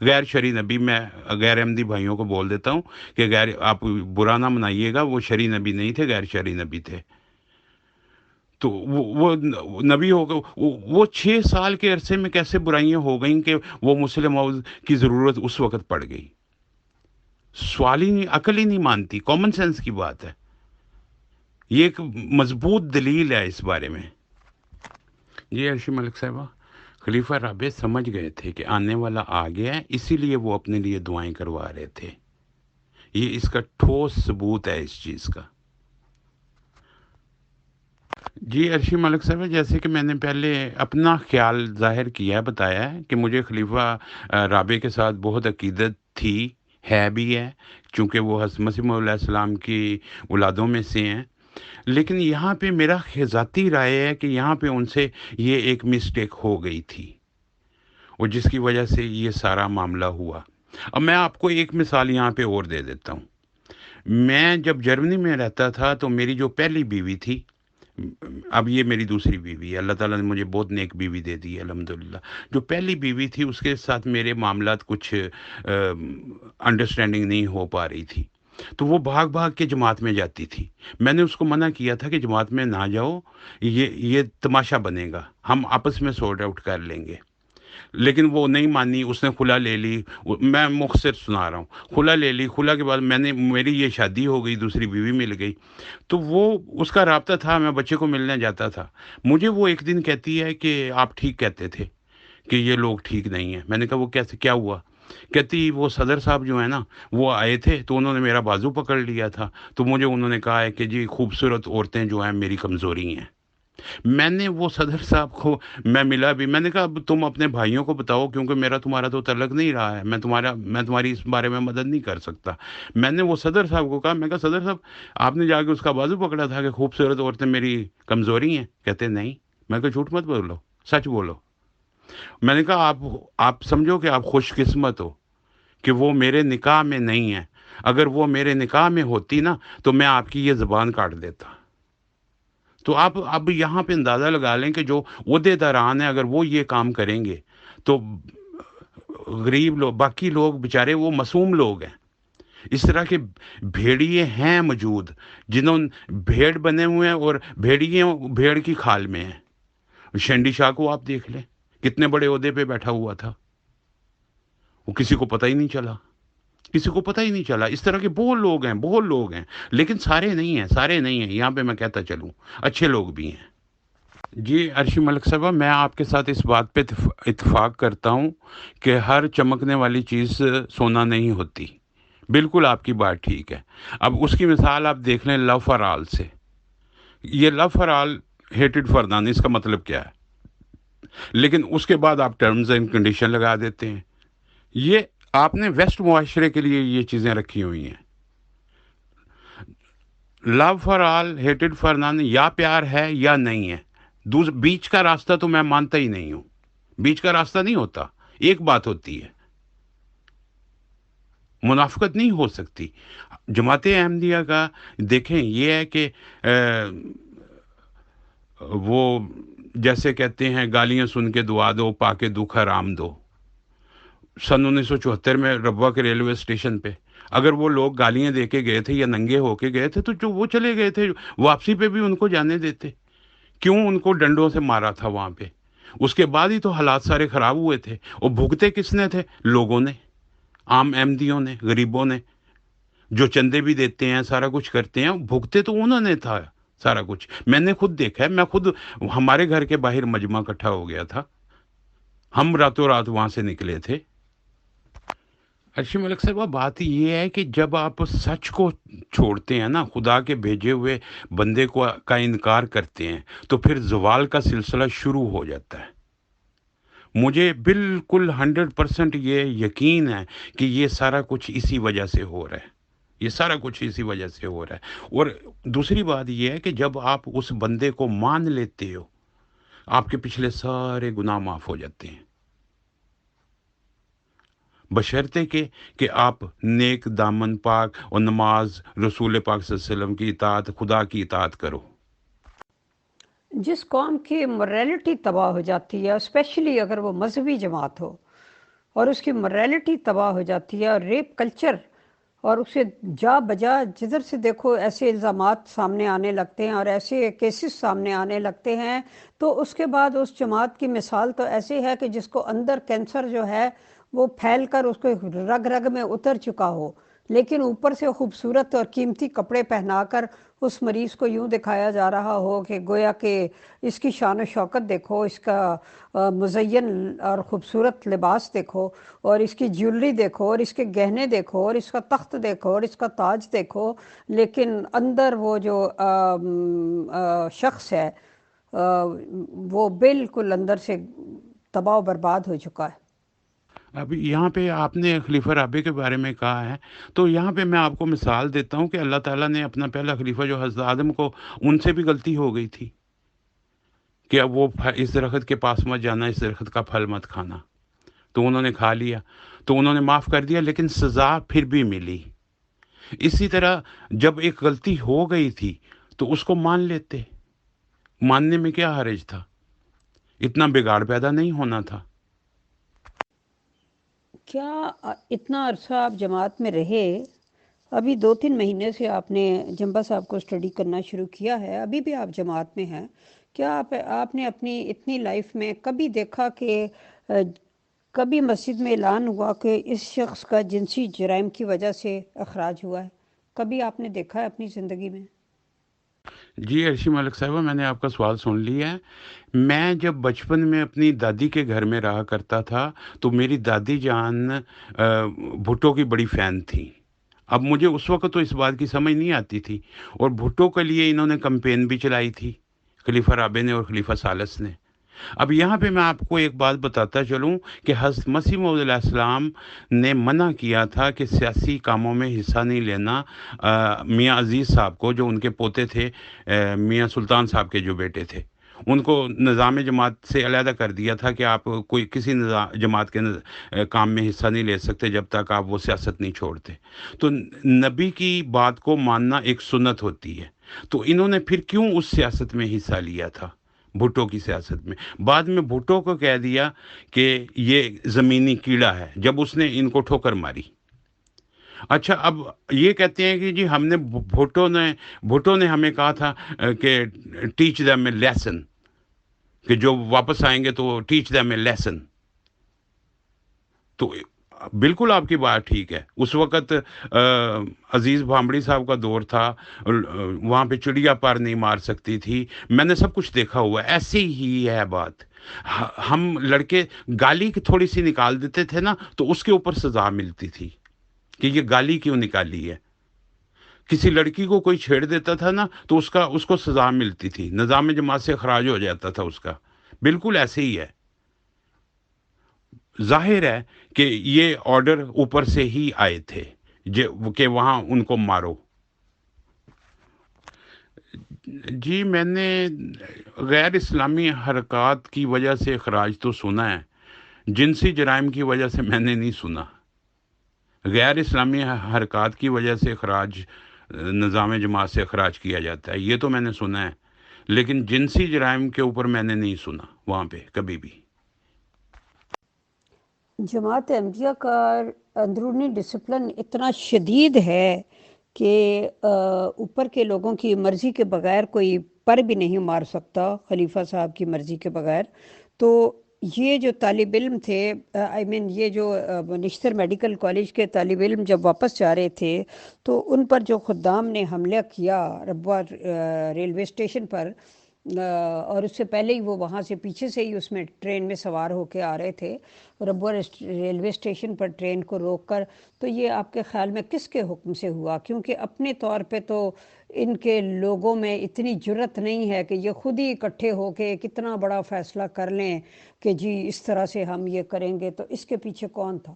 غیر شرعی نبی. میں غیر احمدی بھائیوں کو بول دیتا ہوں کہ آپ برا نہ منائیے گا، وہ شرعی نبی نہیں تھے، غیر شرعی نبی تھے. تو وہ نبی ہو گئے. وہ 6 سال کے عرصے میں کیسے برائیاں ہو گئیں کہ وہ مسلم موعود کی ضرورت اس وقت پڑ گئی؟ سوال ہی نہیں، عقل ہی نہیں مانتی. کامن سینس کی بات ہے. یہ ایک مضبوط دلیل ہے اس بارے میں. جی ارشی ملک صاحبہ، خلیفہ رابع سمجھ گئے تھے کہ آنے والا آ گیا ہے، اسی لیے وہ اپنے لیے دعائیں کروا رہے تھے. یہ اس کا ٹھوس ثبوت ہے اس چیز کا. جی ارشی ملک صاحب، جیسے کہ میں نے پہلے اپنا خیال ظاہر کیا، بتایا ہے کہ مجھے خلیفہ رابع کے ساتھ بہت عقیدت تھی، ہے بھی ہے، چونکہ وہ حضرت مسیح موعود علیہ السلام کی اولادوں میں سے ہیں. لیکن یہاں پہ میرا ذاتی رائے ہے کہ یہاں پہ ان سے یہ ایک مسٹیک ہو گئی تھی، اور جس کی وجہ سے یہ سارا معاملہ ہوا. اب میں آپ کو ایک مثال یہاں پہ اور دے دیتا ہوں. میں جب جرمنی میں رہتا تھا تو میری جو پہلی بیوی تھی، اب یہ میری دوسری بیوی ہے، اللہ تعالیٰ نے مجھے بہت نیک بیوی دے دی ہے الحمدللہ۔ جو پہلی بیوی تھی اس کے ساتھ میرے معاملات کچھ انڈرسٹینڈنگ نہیں ہو پا رہی تھی، تو وہ بھاگ بھاگ کے جماعت میں جاتی تھی۔ میں نے اس کو منع کیا تھا کہ جماعت میں نہ جاؤ، یہ تماشا بنے گا، ہم آپس میں سورٹ آؤٹ کر لیں گے، لیکن وہ نہیں مانی، اس نے خلا لے لی۔ میں مختصر سنا رہا ہوں، خلا لے لی، خلا کے بعد میری یہ شادی ہو گئی، دوسری بیوی مل گئی، تو وہ اس کا رابطہ تھا، میں بچے کو ملنے جاتا تھا۔ مجھے وہ ایک دن کہتی ہے کہ آپ ٹھیک کہتے تھے کہ یہ لوگ ٹھیک نہیں ہیں۔ میں نے کہا وہ کیسے، کیا ہوا؟ کہتی وہ صدر صاحب جو ہے نا، وہ آئے تھے تو انہوں نے میرا بازو پکڑ لیا تھا، تو مجھے انہوں نے کہا ہے کہ جی خوبصورت عورتیں جو ہیں میری کمزوری ہیں۔ میں نے وہ صدر صاحب کو، میں ملا بھی، میں نے کہا اب تم اپنے بھائیوں کو بتاؤ، کیونکہ میرا تمہارا تو تعلق نہیں رہا ہے، میں تمہاری اس بارے میں مدد نہیں کر سکتا۔ میں نے وہ صدر صاحب کو کہا، میں کہا صدر صاحب آپ نے جا کے اس کا بازو پکڑا تھا کہ خوبصورت عورتیں میری کمزوری ہیں؟ کہتے نہیں۔ میں کہا جھوٹ مت بولو، سچ بولو۔ میں نے کہا آپ سمجھو کہ آپ خوش قسمت ہو کہ وہ میرے نکاح میں نہیں ہے، اگر وہ میرے نکاح میں ہوتی نا تو میں آپ کی یہ زبان کاٹ دیتا۔ تو آپ اب یہاں پہ اندازہ لگا لیں کہ جو عہدے داران ہیں اگر وہ یہ کام کریں گے تو غریب لوگ، باقی لوگ بیچارے وہ معصوم لوگ ہیں۔ اس طرح کے بھیڑیے ہیں موجود، جنہوں بھیڑ بنے ہوئے ہیں اور بھیڑیے بھیڑ کی کھال میں ہیں۔ شینڈی شاہ کو آپ دیکھ لیں، کتنے بڑے عہدے پہ بیٹھا ہوا تھا، وہ کسی کو پتہ ہی نہیں چلا، کسی کو پتہ ہی نہیں چلا۔ اس طرح کے بہت لوگ ہیں، بہت لوگ ہیں، لیکن سارے نہیں ہیں، سارے نہیں ہیں، یہاں پہ میں کہتا چلوں اچھے لوگ بھی ہیں۔ جی عرشی ملک صاحبہ، میں آپ کے ساتھ اس بات پہ اتفاق کرتا ہوں کہ ہر چمکنے والی چیز سونا نہیں ہوتی، بالکل آپ کی بات ٹھیک ہے۔ اب اس کی مثال آپ دیکھ لیں لو فار آل سے۔ یہ لو فار آل ہیٹڈ فار نان، اس کا مطلب کیا ہے؟ لیکن اس کے بعد آپ ٹرمز اینڈ کنڈیشن لگا دیتے ہیں۔ یہ آپ نے ویسٹ معاشرے کے لیے یہ چیزیں رکھی ہوئی ہیں۔ لو فار آل ہیٹڈ فار نان، یا پیار ہے یا نہیں ہے، بیچ کا راستہ تو میں مانتا ہی نہیں ہوں، بیچ کا راستہ نہیں ہوتا، ایک بات ہوتی ہے، منافقت نہیں ہو سکتی۔ جماعت احمدیہ کا دیکھیں یہ ہے کہ وہ جیسے کہتے ہیں گالیاں سن کے دعا دو، پا کے دکھ حرام دو۔ سن 1974 میں ربوہ کے ریلوے اسٹیشن پہ اگر وہ لوگ گالیاں دے کے گئے تھے یا ننگے ہو کے گئے تھے تو جو وہ چلے گئے تھے، واپسی پہ بھی ان کو جانے دیتے، کیوں ان کو ڈنڈوں سے مارا تھا وہاں پہ؟ اس کے بعد ہی تو حالات سارے خراب ہوئے تھے، اور بھگتے کس نے تھے؟ لوگوں نے، عام احمدیوں نے، غریبوں نے، جو چندے بھی دیتے ہیں، سارا کچھ کرتے ہیں، بھگتے تو انہوں نے تھا سارا کچھ۔ میں نے خود دیکھا ہے، میں خود، ہمارے گھر کے باہر مجمع اکٹھا ہو گیا تھا، ہم راتوں رات وہاں سے نکلے تھے۔ ارشی ملک صاحبہ، بات یہ ہے کہ جب آپ سچ کو چھوڑتے ہیں نا، خدا کے بھیجے ہوئے بندے کا انکار کرتے ہیں، تو پھر زوال کا سلسلہ شروع ہو جاتا ہے۔ مجھے بالکل 100% یہ یقین ہے کہ یہ سارا کچھ اسی وجہ سے ہو رہا ہے، یہ سارا کچھ اسی وجہ سے ہو رہا ہے۔ اور دوسری بات یہ ہے کہ جب آپ اس بندے کو مان لیتے ہو، آپ کے پچھلے سارے گناہ معاف ہو جاتے ہیں، بشرطے کہ آپ نیک دامن پاک اور نماز، رسول پاک صلی اللہ علیہ وسلم کی اطاعت، خدا کی اطاعت کرو۔ جس قوم کی موریلٹی تباہ ہو جاتی ہے، اسپیشلی اگر وہ مذہبی جماعت ہو اور اس کی موریلٹی تباہ ہو جاتی ہے، اور ریپ کلچر، اور اسے جا بجا جدھر سے دیکھو ایسے الزامات سامنے آنے لگتے ہیں اور ایسے کیسز سامنے آنے لگتے ہیں، تو اس کے بعد اس جماعت کی مثال تو ایسی ہے کہ جس کو اندر کینسر جو ہے وہ پھیل کر اس کو رگ رگ میں اتر چکا ہو، لیکن اوپر سے خوبصورت اور قیمتی کپڑے پہنا کر اس مریض کو یوں دکھایا جا رہا ہو کہ گویا کہ اس کی شان و شوکت دیکھو، اس کا مزین اور خوبصورت لباس دیکھو، اور اس کی جیولری دیکھو، اور اس کے گہنے دیکھو، اور اس کا تخت دیکھو، اور اس کا تاج دیکھو، لیکن اندر وہ جو شخص ہے وہ بالکل اندر سے تباہ و برباد ہو چکا ہے۔ اب یہاں پہ آپ نے خلیفہ رابع کے بارے میں کہا ہے، تو یہاں پہ میں آپ کو مثال دیتا ہوں کہ اللہ تعالیٰ نے اپنا پہلا خلیفہ جو حضرت آدم کو، ان سے بھی غلطی ہو گئی تھی کہ اب وہ اس درخت کے پاس مت جانا، اس درخت کا پھل مت کھانا، تو انہوں نے کھا لیا، تو انہوں نے معاف کر دیا، لیکن سزا پھر بھی ملی۔ اسی طرح جب ایک غلطی ہو گئی تھی تو اس کو مان لیتے، ماننے میں کیا حرج تھا؟ اتنا بگاڑ پیدا نہیں ہونا تھا۔ کیا اتنا عرصہ آپ جماعت میں رہے، ابھی 2-3 مہینے سے آپ نے جنبا صاحب کو اسٹڈی کرنا شروع کیا ہے، ابھی بھی آپ جماعت میں ہیں، کیا آپ نے اپنی اتنی لائف میں کبھی دیکھا کہ کبھی مسجد میں اعلان ہوا کہ اس شخص کا جنسی جرائم کی وجہ سے اخراج ہوا ہے؟ کبھی آپ نے دیکھا ہے اپنی زندگی میں؟ جی عرشی ملک صاحبہ، میں نے آپ کا سوال سن لیا ہے۔ میں جب بچپن میں اپنی دادی کے گھر میں رہا کرتا تھا تو میری دادی جان بھٹو کی بڑی فین تھی۔ اب مجھے اس وقت تو اس بات کی سمجھ نہیں آتی تھی، اور بھٹو کے لیے انہوں نے کمپین بھی چلائی تھی، خلیفہ رابع نے اور خلیفہ ثالث نے۔ اب یہاں پہ میں آپ کو ایک بات بتاتا چلوں کہ حضرت مسیح موعود علیہ السلام نے منع کیا تھا کہ سیاسی کاموں میں حصہ نہیں لینا میاں عزیز صاحب کو، جو ان کے پوتے تھے، میاں سلطان صاحب کے جو بیٹے تھے، ان کو نظام جماعت سے علیحدہ کر دیا تھا کہ آپ کوئی کسی جماعت کے کام میں حصہ نہیں لے سکتے جب تک آپ وہ سیاست نہیں چھوڑتے۔ تو نبی کی بات کو ماننا ایک سنت ہوتی ہے، تو انہوں نے پھر کیوں اس سیاست میں حصہ لیا تھا، بھٹو کی سیاست میں؟ بعد میں بھٹو کو کہہ دیا کہ یہ زمینی کیڑا ہے، جب اس نے ان کو ٹھوکر ماری۔ اچھا، اب یہ کہتے ہیں کہ جی ہم نے بھٹو نے ہمیں کہا تھا کہ ٹیچ دیم اے لیسن، کہ جو واپس آئیں گے تو ٹیچ دیم اے لیسن۔ تو بالکل آپ کی بات ٹھیک ہے، اس وقت عزیز بھامڑی صاحب کا دور تھا، وہاں پہ چڑیا پار نہیں مار سکتی تھی، میں نے سب کچھ دیکھا ہوا ہے، ایسی ہی ہے بات۔ ہم لڑکے گالی کی تھوڑی سی نکال دیتے تھے نا تو اس کے اوپر سزا ملتی تھی کہ یہ گالی کیوں نکالی ہے۔ کسی لڑکی کو کوئی چھیڑ دیتا تھا نا تو اس کو سزا ملتی تھی، نظام جماعت سے اخراج ہو جاتا تھا اس کا۔ بالکل ایسے ہی ہے۔ ظاہر ہے کہ یہ آرڈر اوپر سے ہی آئے تھے کہ وہاں ان کو مارو۔ جی میں نے غیر اسلامی حرکات کی وجہ سے اخراج تو سنا ہے، جنسی جرائم کی وجہ سے میں نے نہیں سنا۔ غیر اسلامی حرکات کی وجہ سے اخراج، نظام جماعت سے اخراج کیا جاتا ہے، یہ تو میں نے سنا ہے، لیکن جنسی جرائم کے اوپر میں نے نہیں سنا وہاں پہ کبھی بھی۔ جماعت احمدیہ کا اندرونی ڈسپلن اتنا شدید ہے کہ اوپر کے لوگوں کی مرضی کے بغیر کوئی پر بھی نہیں مار سکتا، خلیفہ صاحب کی مرضی کے بغیر۔ تو یہ جو طالب علم تھے، یہ جو نشتر میڈیکل کالج کے طالب علم جب واپس جا رہے تھے تو ان پر جو خدام نے حملہ کیا ربوہ ریلوے اسٹیشن پر، اور اس سے پہلے ہی وہ وہاں سے پیچھے سے ہی اس میں ٹرین میں سوار ہو کے آ رہے تھے ربوہ ریلوے اسٹیشن پر ٹرین کو روک کر، تو یہ آپ کے خیال میں کس کے حکم سے ہوا؟ کیونکہ اپنے طور پہ تو ان کے لوگوں میں اتنی جرت نہیں ہے کہ یہ خود ہی اکٹھے ہو کے کتنا بڑا فیصلہ کر لیں کہ جی اس طرح سے ہم یہ کریں گے۔ تو اس کے پیچھے کون تھا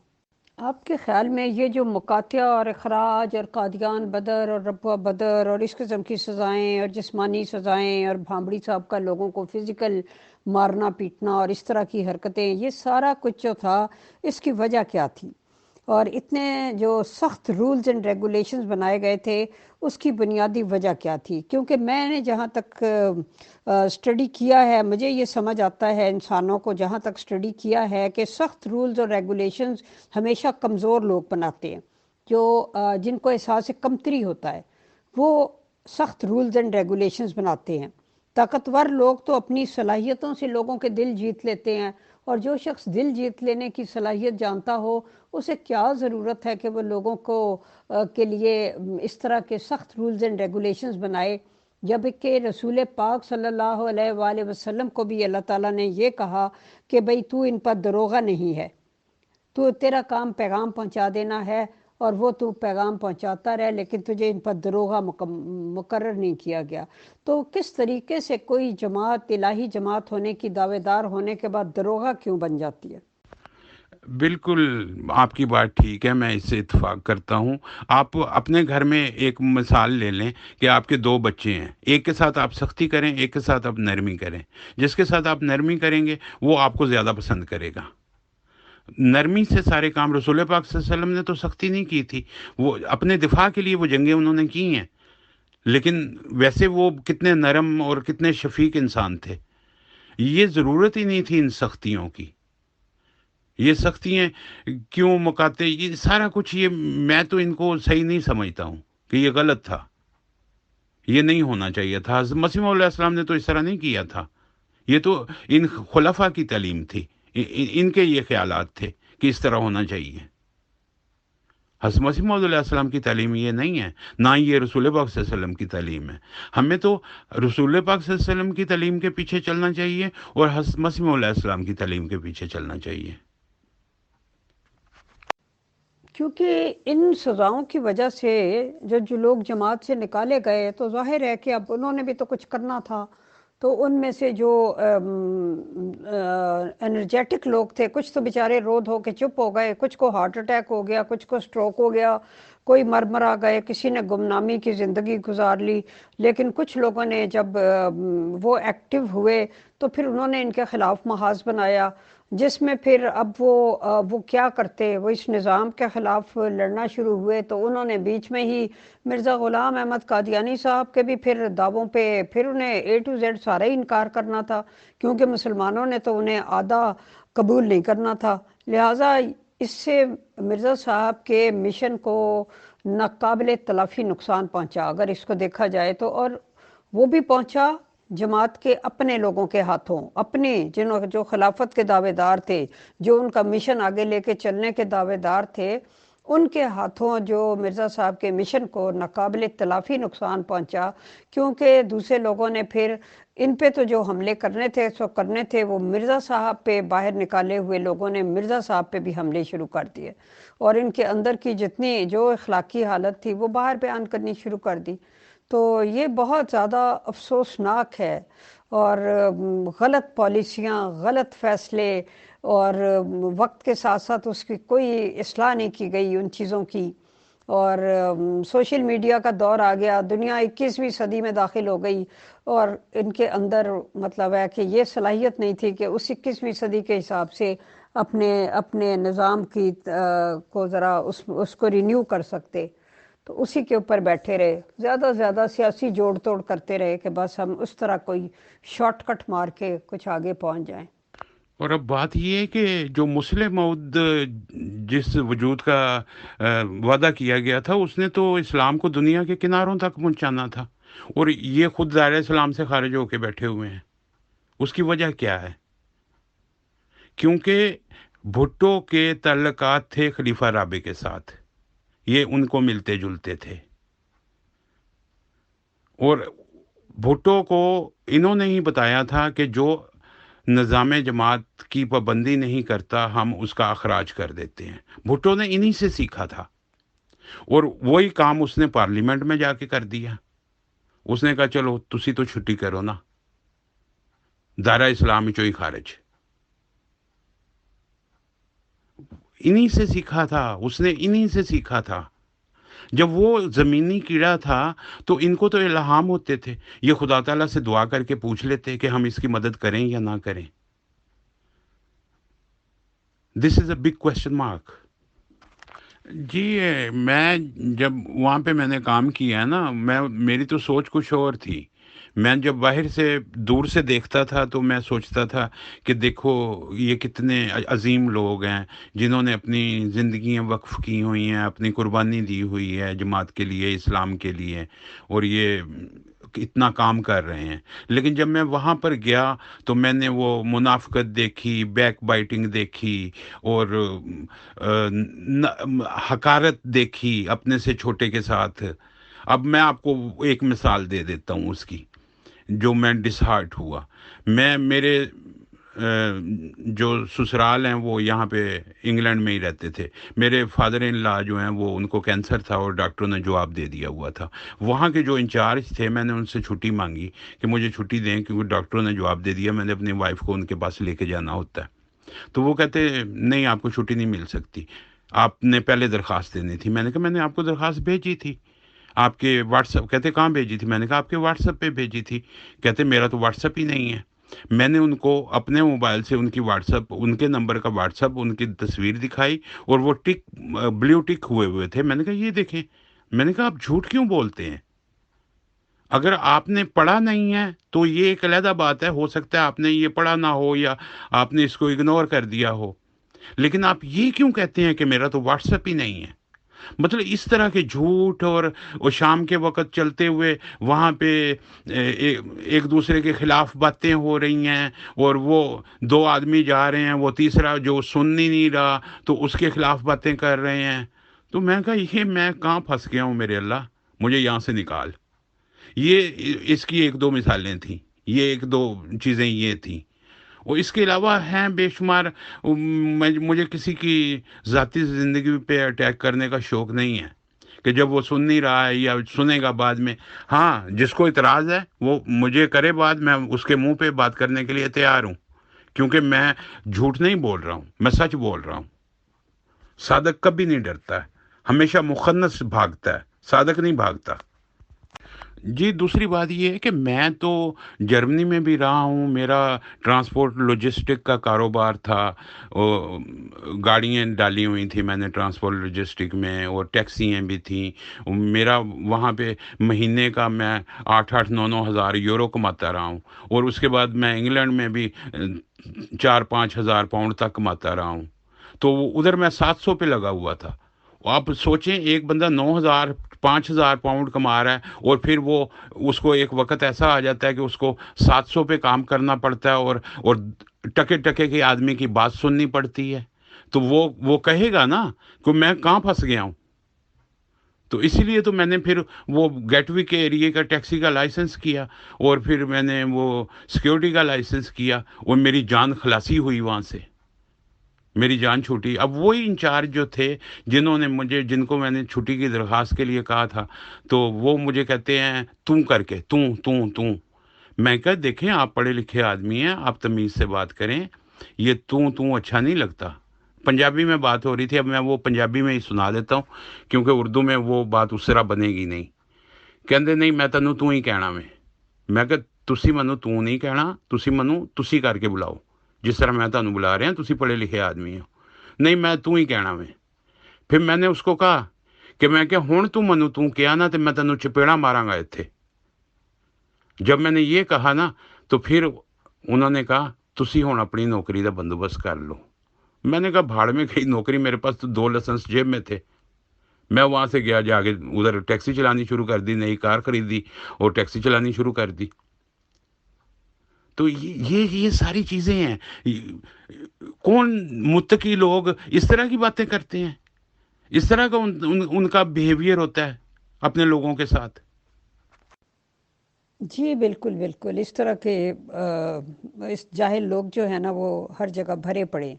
آپ کے خیال میں؟ یہ جو مقاطعہ اور اخراج اور قادیان بدر اور ربوہ بدر اور اس قسم کی سزائیں اور جسمانی سزائیں اور بھامڑی صاحب کا لوگوں کو فزیکل مارنا پیٹنا اور اس طرح کی حرکتیں، یہ سارا کچھ جو تھا اس کی وجہ کیا تھی؟ اور اتنے جو سخت رولز اینڈ ریگولیشنز بنائے گئے تھے اس کی بنیادی وجہ کیا تھی؟ کیونکہ میں نے جہاں تک اسٹڈی کیا ہے، مجھے یہ سمجھ آتا ہے، انسانوں کو جہاں تک اسٹڈی کیا ہے، کہ سخت رولز اور ریگولیشنز ہمیشہ کمزور لوگ بناتے ہیں، جو جن کو احساس کمتری ہوتا ہے، وہ سخت رولز اینڈ ریگولیشنز بناتے ہیں۔ طاقتور لوگ تو اپنی صلاحیتوں سے لوگوں کے دل جیت لیتے ہیں، اور جو شخص دل جیت لینے کی صلاحیت جانتا ہو، اسے کیا ضرورت ہے کہ وہ لوگوں کو کے لیے اس طرح کے سخت رولز اینڈ ریگولیشنز بنائے، جب کہ رسول پاک صلی اللہ علیہ وآلہ وسلم کو بھی اللہ تعالیٰ نے یہ کہا کہ بھئی تو ان پر دروغہ نہیں ہے، تو تیرا کام پیغام پہنچا دینا ہے، اور وہ تو پیغام پہنچاتا رہے، لیکن تجھے ان پر دروغہ مقرر نہیں کیا گیا۔ تو کس طریقے سے کوئی جماعت الہی جماعت ہونے کی دعوے دار ہونے کے بعد دروغہ کیوں بن جاتی ہے؟ بالکل آپ کی بات ٹھیک ہے، میں اس سے اتفاق کرتا ہوں۔ آپ اپنے گھر میں ایک مثال لے لیں کہ آپ کے 2 بچے ہیں، ایک کے ساتھ آپ سختی کریں، ایک کے ساتھ آپ نرمی کریں۔ جس کے ساتھ آپ نرمی کریں گے وہ آپ کو زیادہ پسند کرے گا۔ نرمی سے سارے کام، رسول پاک صلی اللہ علیہ وسلم نے تو سختی نہیں کی تھی، وہ اپنے دفاع کے لیے وہ جنگیں انہوں نے کی ہیں، لیکن ویسے وہ کتنے نرم اور کتنے شفیق انسان تھے. یہ ضرورت ہی نہیں تھی ان سختیوں کی. یہ سختیاں کیوں مکاتے، یہ سارا کچھ، یہ میں تو ان کو صحیح نہیں سمجھتا ہوں کہ یہ غلط تھا. یہ نہیں ہونا چاہیے تھا. حضرت مسیح علیہ السلام نے تو اس طرح نہیں کیا تھا. یہ تو ان خلفاء کی تعلیم تھی، ان کے یہ خیالات تھے کہ اس طرح ہونا چاہیے. حضرت مسیح موعود علیہ السلام کی تعلیم یہ نہیں ہے، نہ یہ رسول پاک صلی اللہ علیہ وسلم کی تعلیم ہے. ہمیں تو رسول پاک صلی اللہ علیہ وسلم کی تعلیم کے پیچھے چلنا چاہیے اور حضرت مسیح موعود علیہ السلام کی تعلیم کے پیچھے چلنا چاہیے. کیونکہ ان سزاؤں کی وجہ سے جو لوگ جماعت سے نکالے گئے تو ظاہر ہے کہ اب انہوں نے بھی تو کچھ کرنا تھا. تو ان میں سے جو انرجیٹک لوگ تھے، کچھ تو بیچارے رو دھو کے چپ ہو گئے، کچھ کو ہارٹ اٹیک ہو گیا، کچھ کو سٹروک ہو گیا، کوئی مرمرا گئے، کسی نے گمنامی کی زندگی گزار لی. لیکن کچھ لوگوں نے جب وہ ایکٹیو ہوئے تو پھر انہوں نے ان کے خلاف محاذ بنایا، جس میں پھر اب وہ کیا کرتے، وہ اس نظام کے خلاف لڑنا شروع ہوئے. تو انہوں نے بیچ میں ہی مرزا غلام احمد قادیانی صاحب کے بھی پھر دعووں پہ پھر انہیں A to Z سارا ہی انکار کرنا تھا، کیونکہ مسلمانوں نے تو انہیں آدھا قبول نہیں کرنا تھا. لہٰذا اس سے مرزا صاحب کے مشن کو ناقابل تلافی نقصان پہنچا اگر اس کو دیکھا جائے تو. اور وہ بھی پہنچا جماعت کے اپنے لوگوں کے ہاتھوں، اپنے جو خلافت کے دعوے دار تھے، جو ان کا مشن آگے لے کے چلنے کے دعوے دار تھے، ان کے ہاتھوں جو مرزا صاحب کے مشن کو ناقابل تلافی نقصان پہنچا. کیونکہ دوسرے لوگوں نے پھر ان پہ تو جو حملے کرنے تھے سو کرنے تھے، وہ مرزا صاحب پہ باہر نکالے ہوئے لوگوں نے مرزا صاحب پہ بھی حملے شروع کر دیے، اور ان کے اندر کی جتنی جو اخلاقی حالت تھی وہ باہر بیان کرنی شروع کر دی. تو یہ بہت زیادہ افسوسناک ہے، اور غلط پالیسیاں، غلط فیصلے، اور وقت کے ساتھ ساتھ اس کی کوئی اصلاح نہیں کی گئی ان چیزوں کی. اور سوشل میڈیا کا دور آ گیا، دنیا 21ویں صدی میں داخل ہو گئی، اور ان کے اندر مطلب ہے کہ یہ صلاحیت نہیں تھی کہ اس 21ویں صدی کے حساب سے اپنے نظام کی کو ذرا اس کو رینیو کر سکتے. تو اسی کے اوپر بیٹھے رہے، زیادہ سے زیادہ سیاسی جوڑ توڑ کرتے رہے کہ بس ہم اس طرح کوئی شارٹ کٹ مار کے کچھ آگے پہنچ جائیں. اور اب بات یہ ہے کہ جو مسلم موعود جس وجود کا وعدہ کیا گیا تھا، اس نے تو اسلام کو دنیا کے کناروں تک پہنچانا تھا، اور یہ خود دائرہ اسلام سے خارج ہو کے بیٹھے ہوئے ہیں. اس کی وجہ کیا ہے؟ کیونکہ بھٹو کے تعلقات تھے خلیفہ رابع کے ساتھ، یہ ان کو ملتے جلتے تھے، اور بھٹو کو انہوں نے ہی بتایا تھا کہ جو نظام جماعت کی پابندی نہیں کرتا ہم اس کا اخراج کر دیتے ہیں. بھٹو نے انہی سے سیکھا تھا، اور وہی کام اس نے پارلیمنٹ میں جا کے کر دیا. اس نے کہا چلو تسی تو چھٹی کرو نا، دائرہ اسلامی چوئی خارج. انہی سے سیکھا تھا، اس نے انہی سے سیکھا تھا. جب وہ زمینی کیڑا تھا تو ان کو تو الہام ہوتے تھے، یہ خدا تعالیٰ سے دعا کر کے پوچھ لیتے کہ ہم اس کی مدد کریں یا نہ کریں. دس از اے بگ کوشچن مارک. جی میں جب وہاں پہ میں نے کام کیا ہے نا، میری تو سوچ کچھ اور تھی. میں جب باہر سے دور سے دیکھتا تھا تو میں سوچتا تھا کہ دیکھو یہ کتنے عظیم لوگ ہیں جنہوں نے اپنی زندگیاں وقف کی ہوئی ہیں، اپنی قربانی دی ہوئی ہے جماعت کے لیے، اسلام کے لیے، اور یہ اتنا کام کر رہے ہیں. لیکن جب میں وہاں پر گیا تو میں نے وہ منافقت دیکھی، بیک بائٹنگ دیکھی، اور حقارت دیکھی اپنے سے چھوٹے کے ساتھ. اب میں آپ کو ایک مثال دے دیتا ہوں اس کی، جو میں ڈس ہارٹ ہوا. میرے جو سسرال ہیں وہ یہاں پہ انگلینڈ میں ہی رہتے تھے. میرے فادر ان لا جو ہیں وہ ان کو کینسر تھا اور ڈاکٹروں نے جواب دے دیا ہوا تھا. وہاں کے جو انچارج تھے میں نے ان سے چھٹی مانگی کہ مجھے چھٹی دیں کیونکہ ڈاکٹروں نے جواب دے دیا، میں نے اپنی وائف کو ان کے پاس لے کے جانا ہوتا ہے. تو وہ کہتے نہیں آپ کو چھٹی نہیں مل سکتی، آپ نے پہلے درخواست دینی تھی. میں نے کہا میں نے آپ کو درخواست بھیجی تھی، آپ کے واٹس ایپ. کہتے کہاں بھیجی تھی؟ میں نے کہا آپ کے واٹس ایپ پہ بھیجی تھی. کہتے میرا تو واٹس ایپ ہی نہیں ہے. میں نے ان کو اپنے موبائل سے ان کی واٹس ایپ، ان کے نمبر کا واٹس ایپ، ان کی تصویر دکھائی، اور وہ بلیو ٹک ہوئے تھے. میں نے کہا یہ دیکھیں. میں نے کہا آپ جھوٹ کیوں بولتے ہیں؟ اگر آپ نے پڑھا نہیں ہے تو یہ ایک علیحدہ بات ہے، ہو سکتا ہے آپ نے یہ پڑھا نہ ہو یا آپ نے اس کو اگنور کر دیا ہو، لیکن آپ یہ کیوں کہتے ہیں کہ میرا تو واٹس ایپ ہی نہیں ہے؟ مطلب اس طرح کے جھوٹ اور شام کے وقت چلتے ہوئے وہاں پہ ایک دوسرے کے خلاف باتیں ہو رہی ہیں، اور وہ دو آدمی جا رہے ہیں، وہ تیسرا جو سن ہی نہیں رہا تو اس کے خلاف باتیں کر رہے ہیں. تو میں کہا یہ میں کہاں پھنس گیا ہوں میرے اللہ، مجھے یہاں سے نکال. یہ اس کی ایک دو مثالیں تھیں، یہ ایک دو چیزیں یہ تھیں. اور اس کے علاوہ ہیں بے شمار. مجھے کسی کی ذاتی زندگی پہ اٹیک کرنے کا شوق نہیں ہے کہ جب وہ سن نہیں رہا ہے یا سنے گا بعد میں. ہاں، جس کو اعتراض ہے وہ مجھے کرے بات، میں اس کے منہ پہ بات کرنے کے لیے تیار ہوں، کیونکہ میں جھوٹ نہیں بول رہا ہوں، میں سچ بول رہا ہوں. صادق کبھی نہیں ڈرتا ہے، ہمیشہ مخنث بھاگتا ہے، صادق نہیں بھاگتا. جی، دوسری بات یہ ہے کہ میں تو جرمنی میں بھی رہا ہوں، میرا ٹرانسپورٹ لاجسٹک کا کاروبار تھا. گاڑیاں ڈالی ہوئی تھیں میں نے ٹرانسپورٹ لاجسٹک میں، اور ٹیکسیاں بھی تھیں. میرا وہاں پہ مہینے کا میں 8-9 ہزار یورو کماتا رہا ہوں، اور اس کے بعد میں انگلینڈ میں بھی 4-5 ہزار پاؤنڈ تک کماتا رہا ہوں. تو ادھر میں 700 پہ لگا ہوا تھا. آپ سوچیں، ایک بندہ 9 ہزار 5 ہزار پاؤنڈ کما رہا ہے، اور پھر وہ اس کو ایک وقت ایسا آ جاتا ہے کہ اس کو 700 پہ کام کرنا پڑتا ہے، اور ٹکے ٹکے کے آدمی کی بات سننی پڑتی ہے. تو وہ کہے گا نا کہ میں کہاں پھنس گیا ہوں. تو اسی لیے تو میں نے پھر وہ گیٹ وے کے ایریے کا ٹیکسی کا لائسنس کیا، اور پھر میں نے وہ سیکیورٹی کا لائسنس کیا، اور میری جان خلاصی ہوئی وہاں سے، میری جان چھوٹی. اب وہی انچارج جو تھے جن کو میں نے چھٹی کی درخواست کے لیے کہا تھا، تو وہ مجھے کہتے ہیں تم کر کے توں. میں کہا دیکھیں، آپ پڑھے لکھے آدمی ہیں، آپ تمیز سے بات کریں، یہ توں اچھا نہیں لگتا. پنجابی میں بات ہو رہی تھی، اب میں وہ پنجابی میں ہی سنا دیتا ہوں، کیونکہ اردو میں وہ بات اس طرح بنے گی نہیں. کہندے نہیں، میں تینوں تو ہی کہنا. میں کہ تسی منو تو نہیں کہنا، تسی منو تسی کر کے بلاؤ، جس طرح میں تانوں بلا رہا، تسی پڑھے لکھے آدمی ہو. نہیں، میں تو ہی کہنا. پھر میں نے اس کو کہا کہ میں کہ ہن تو منو تو کیا نا، تو میں تینوں چپیڑا ماراں گا ایتھے. جب میں نے یہ کہا نا، تو پھر انہوں نے کہا تسی ہن اپنی نوکری دا بندوبست کر لو. میں نے کہا بھاڑ میں کہیں نوکری، میرے پاس تو 2 لائسنس جیب میں تھے. میں وہاں سے گیا، جا کے ادھر ٹیکسی چلانی شروع کر دی، نئی کار خریدی اور ٹیکسی چلانی شروع کر دی. تو یہ ساری چیزیں ہیں. کون متقی لوگ اس طرح کی باتیں کرتے ہیں؟ اس طرح کا ان کا بیہیویئر ہوتا ہے اپنے لوگوں کے ساتھ. جی بالکل بالکل، اس طرح کے اس جاہل لوگ جو ہیں نا وہ ہر جگہ بھرے پڑے.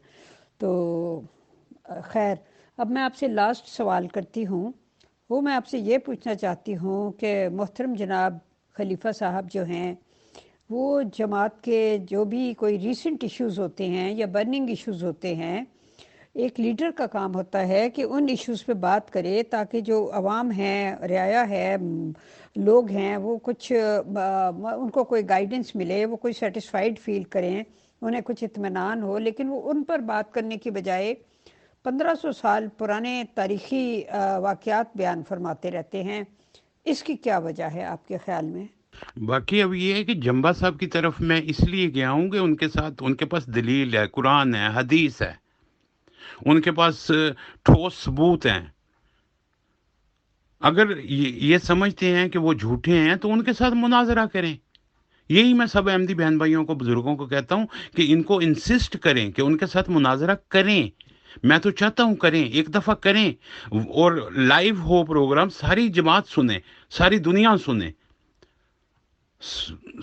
تو خیر، اب میں آپ سے لاسٹ سوال کرتی ہوں. وہ میں آپ سے یہ پوچھنا چاہتی ہوں کہ محترم جناب خلیفہ صاحب جو ہیں، وہ جماعت کے جو بھی کوئی ریسنٹ ایشوز ہوتے ہیں یا برننگ ایشوز ہوتے ہیں، ایک لیڈر کا کام ہوتا ہے کہ ان ایشوز پہ بات کرے، تاکہ جو عوام ہیں، رعایا ہے، لوگ ہیں، وہ کچھ ان کو کوئی گائیڈنس ملے، وہ کوئی سیٹسفائیڈ فیل کریں، انہیں کچھ اطمینان ہو. لیکن وہ ان پر بات کرنے کی بجائے 1500 سال پرانے تاریخی واقعات بیان فرماتے رہتے ہیں. اس کی کیا وجہ ہے آپ کے خیال میں؟ باقی اب یہ ہے کہ جمبا صاحب کی طرف میں اس لیے گیا ہوں کہ ان کے پاس دلیل ہے، قرآن ہے، حدیث ہے، ان کے پاس ٹھوس ثبوت ہیں. اگر یہ سمجھتے ہیں کہ وہ جھوٹے ہیں تو ان کے ساتھ مناظرہ کریں. یہی میں سب احمدی بہن بھائیوں کو، بزرگوں کو کہتا ہوں کہ ان کو انسسٹ کریں کہ ان کے ساتھ مناظرہ کریں. میں تو چاہتا ہوں کریں، ایک دفعہ کریں، اور لائیو ہو پروگرام، ساری جماعت سنیں، ساری دنیا سنیں.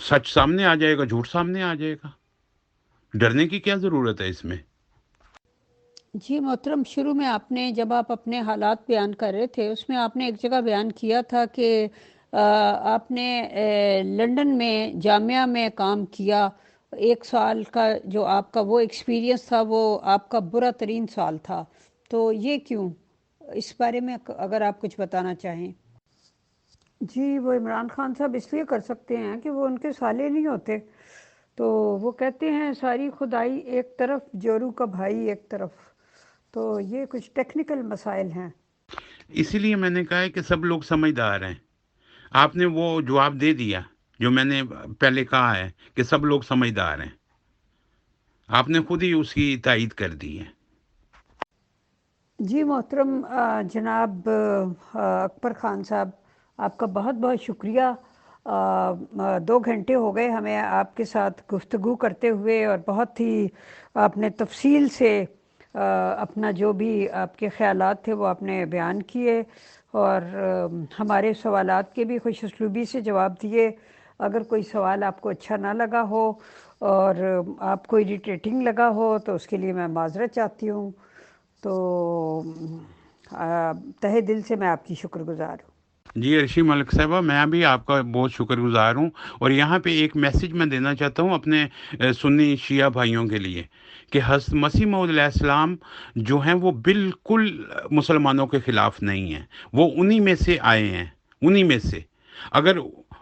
سچ سامنے آ جائے گا، جھوٹ سامنے آ جائے گا. ڈرنے کی کیا ضرورت ہے اس میں؟ جی محترم، شروع میں آپ نے جب آپ اپنے حالات بیان کر رہے تھے، اس میں آپ نے ایک جگہ بیان کیا تھا کہ آپ نے لنڈن میں جامعہ میں کام کیا. 1 سال کا جو آپ کا وہ ایکسپیرینس تھا، وہ آپ کا برا ترین سال تھا. تو یہ کیوں؟ اس بارے میں اگر آپ کچھ بتانا چاہیں. جی، وہ عمران خان صاحب اس لیے کر سکتے ہیں کہ وہ ان کے سالے نہیں ہوتے. تو وہ کہتے ہیں ساری خدائی ایک طرف، جورو کا بھائی ایک طرف. تو یہ کچھ ٹیکنیکل مسائل ہیں. اسی لیے میں نے کہا ہے کہ سب لوگ سمجھدار ہیں. آپ نے وہ جواب دے دیا جو میں نے پہلے کہا ہے کہ سب لوگ سمجھدار ہیں، آپ نے خود ہی اس کی تائید کر دی ہے۔ جی محترم جناب اکبر خان صاحب، آپ کا بہت بہت شکریہ۔ 2 گھنٹے ہو گئے ہمیں آپ کے ساتھ گفتگو کرتے ہوئے، اور بہت ہی آپ نے تفصیل سے اپنا جو بھی آپ کے خیالات تھے وہ آپ نے بیان کیے، اور ہمارے سوالات کے بھی خوش اسلوبی سے جواب دیے۔ اگر کوئی سوال آپ کو اچھا نہ لگا ہو اور آپ کو اریٹیٹنگ لگا ہو تو اس کے لیے میں معذرت چاہتی ہوں۔ تو تہہ دل سے میں آپ کی شکر گزار ہوں۔ جی ارشی ملک صاحبہ، میں بھی آپ کا بہت شکر گزار ہوں، اور یہاں پہ ایک میسج میں دینا چاہتا ہوں اپنے سنی شیعہ بھائیوں کے لیے کہ حضرت مسیح موعود علیہ السلام جو ہیں وہ بالکل مسلمانوں کے خلاف نہیں ہیں، وہ انہی میں سے آئے ہیں، انہی میں سے۔ اگر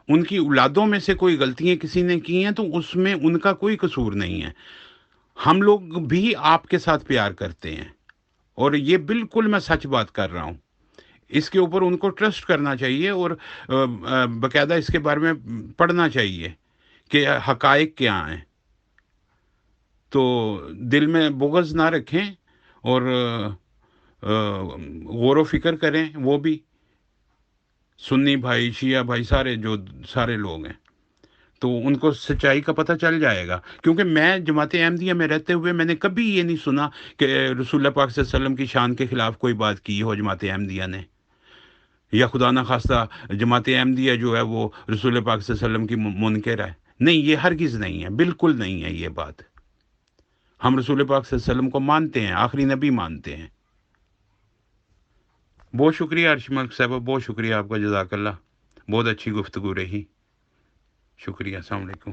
ان کی اولادوں میں سے کوئی غلطیاں کسی نے کی ہیں تو اس میں ان کا کوئی قصور نہیں ہے۔ ہم لوگ بھی آپ کے ساتھ پیار کرتے ہیں، اور یہ بالکل میں سچ بات کر رہا ہوں۔ اس کے اوپر ان کو ٹرسٹ کرنا چاہیے، اور باقاعدہ اس کے بارے میں پڑھنا چاہیے کہ حقائق کیا ہیں۔ تو دل میں بغض نہ رکھیں، اور غور و فکر کریں، وہ بھی سنی بھائی، شیعہ بھائی، سارے لوگ ہیں، تو ان کو سچائی کا پتہ چل جائے گا۔ کیونکہ میں جماعت احمدیہ میں رہتے ہوئے میں نے کبھی یہ نہیں سنا کہ رسول اللہ پاک صلی اللہ علیہ وسلم کی شان کے خلاف کوئی بات کی ہو جماعت احمدیہ نے، یا خدا نخواستہ جماعت احمدیہ جو ہے وہ رسول پاک صلی اللہ علیہ وسلم کی منکر ہے۔ نہیں، یہ ہرگز نہیں ہے، بالکل نہیں ہے یہ بات۔ ہم رسول پاک صلی اللہ علیہ وسلم کو مانتے ہیں، آخری نبی مانتے ہیں۔ بہت شکریہ ارشی ملک صاحبہ، بہت شکریہ آپ کا، جزاک اللہ، بہت اچھی گفتگو رہی، شکریہ، السلام علیکم۔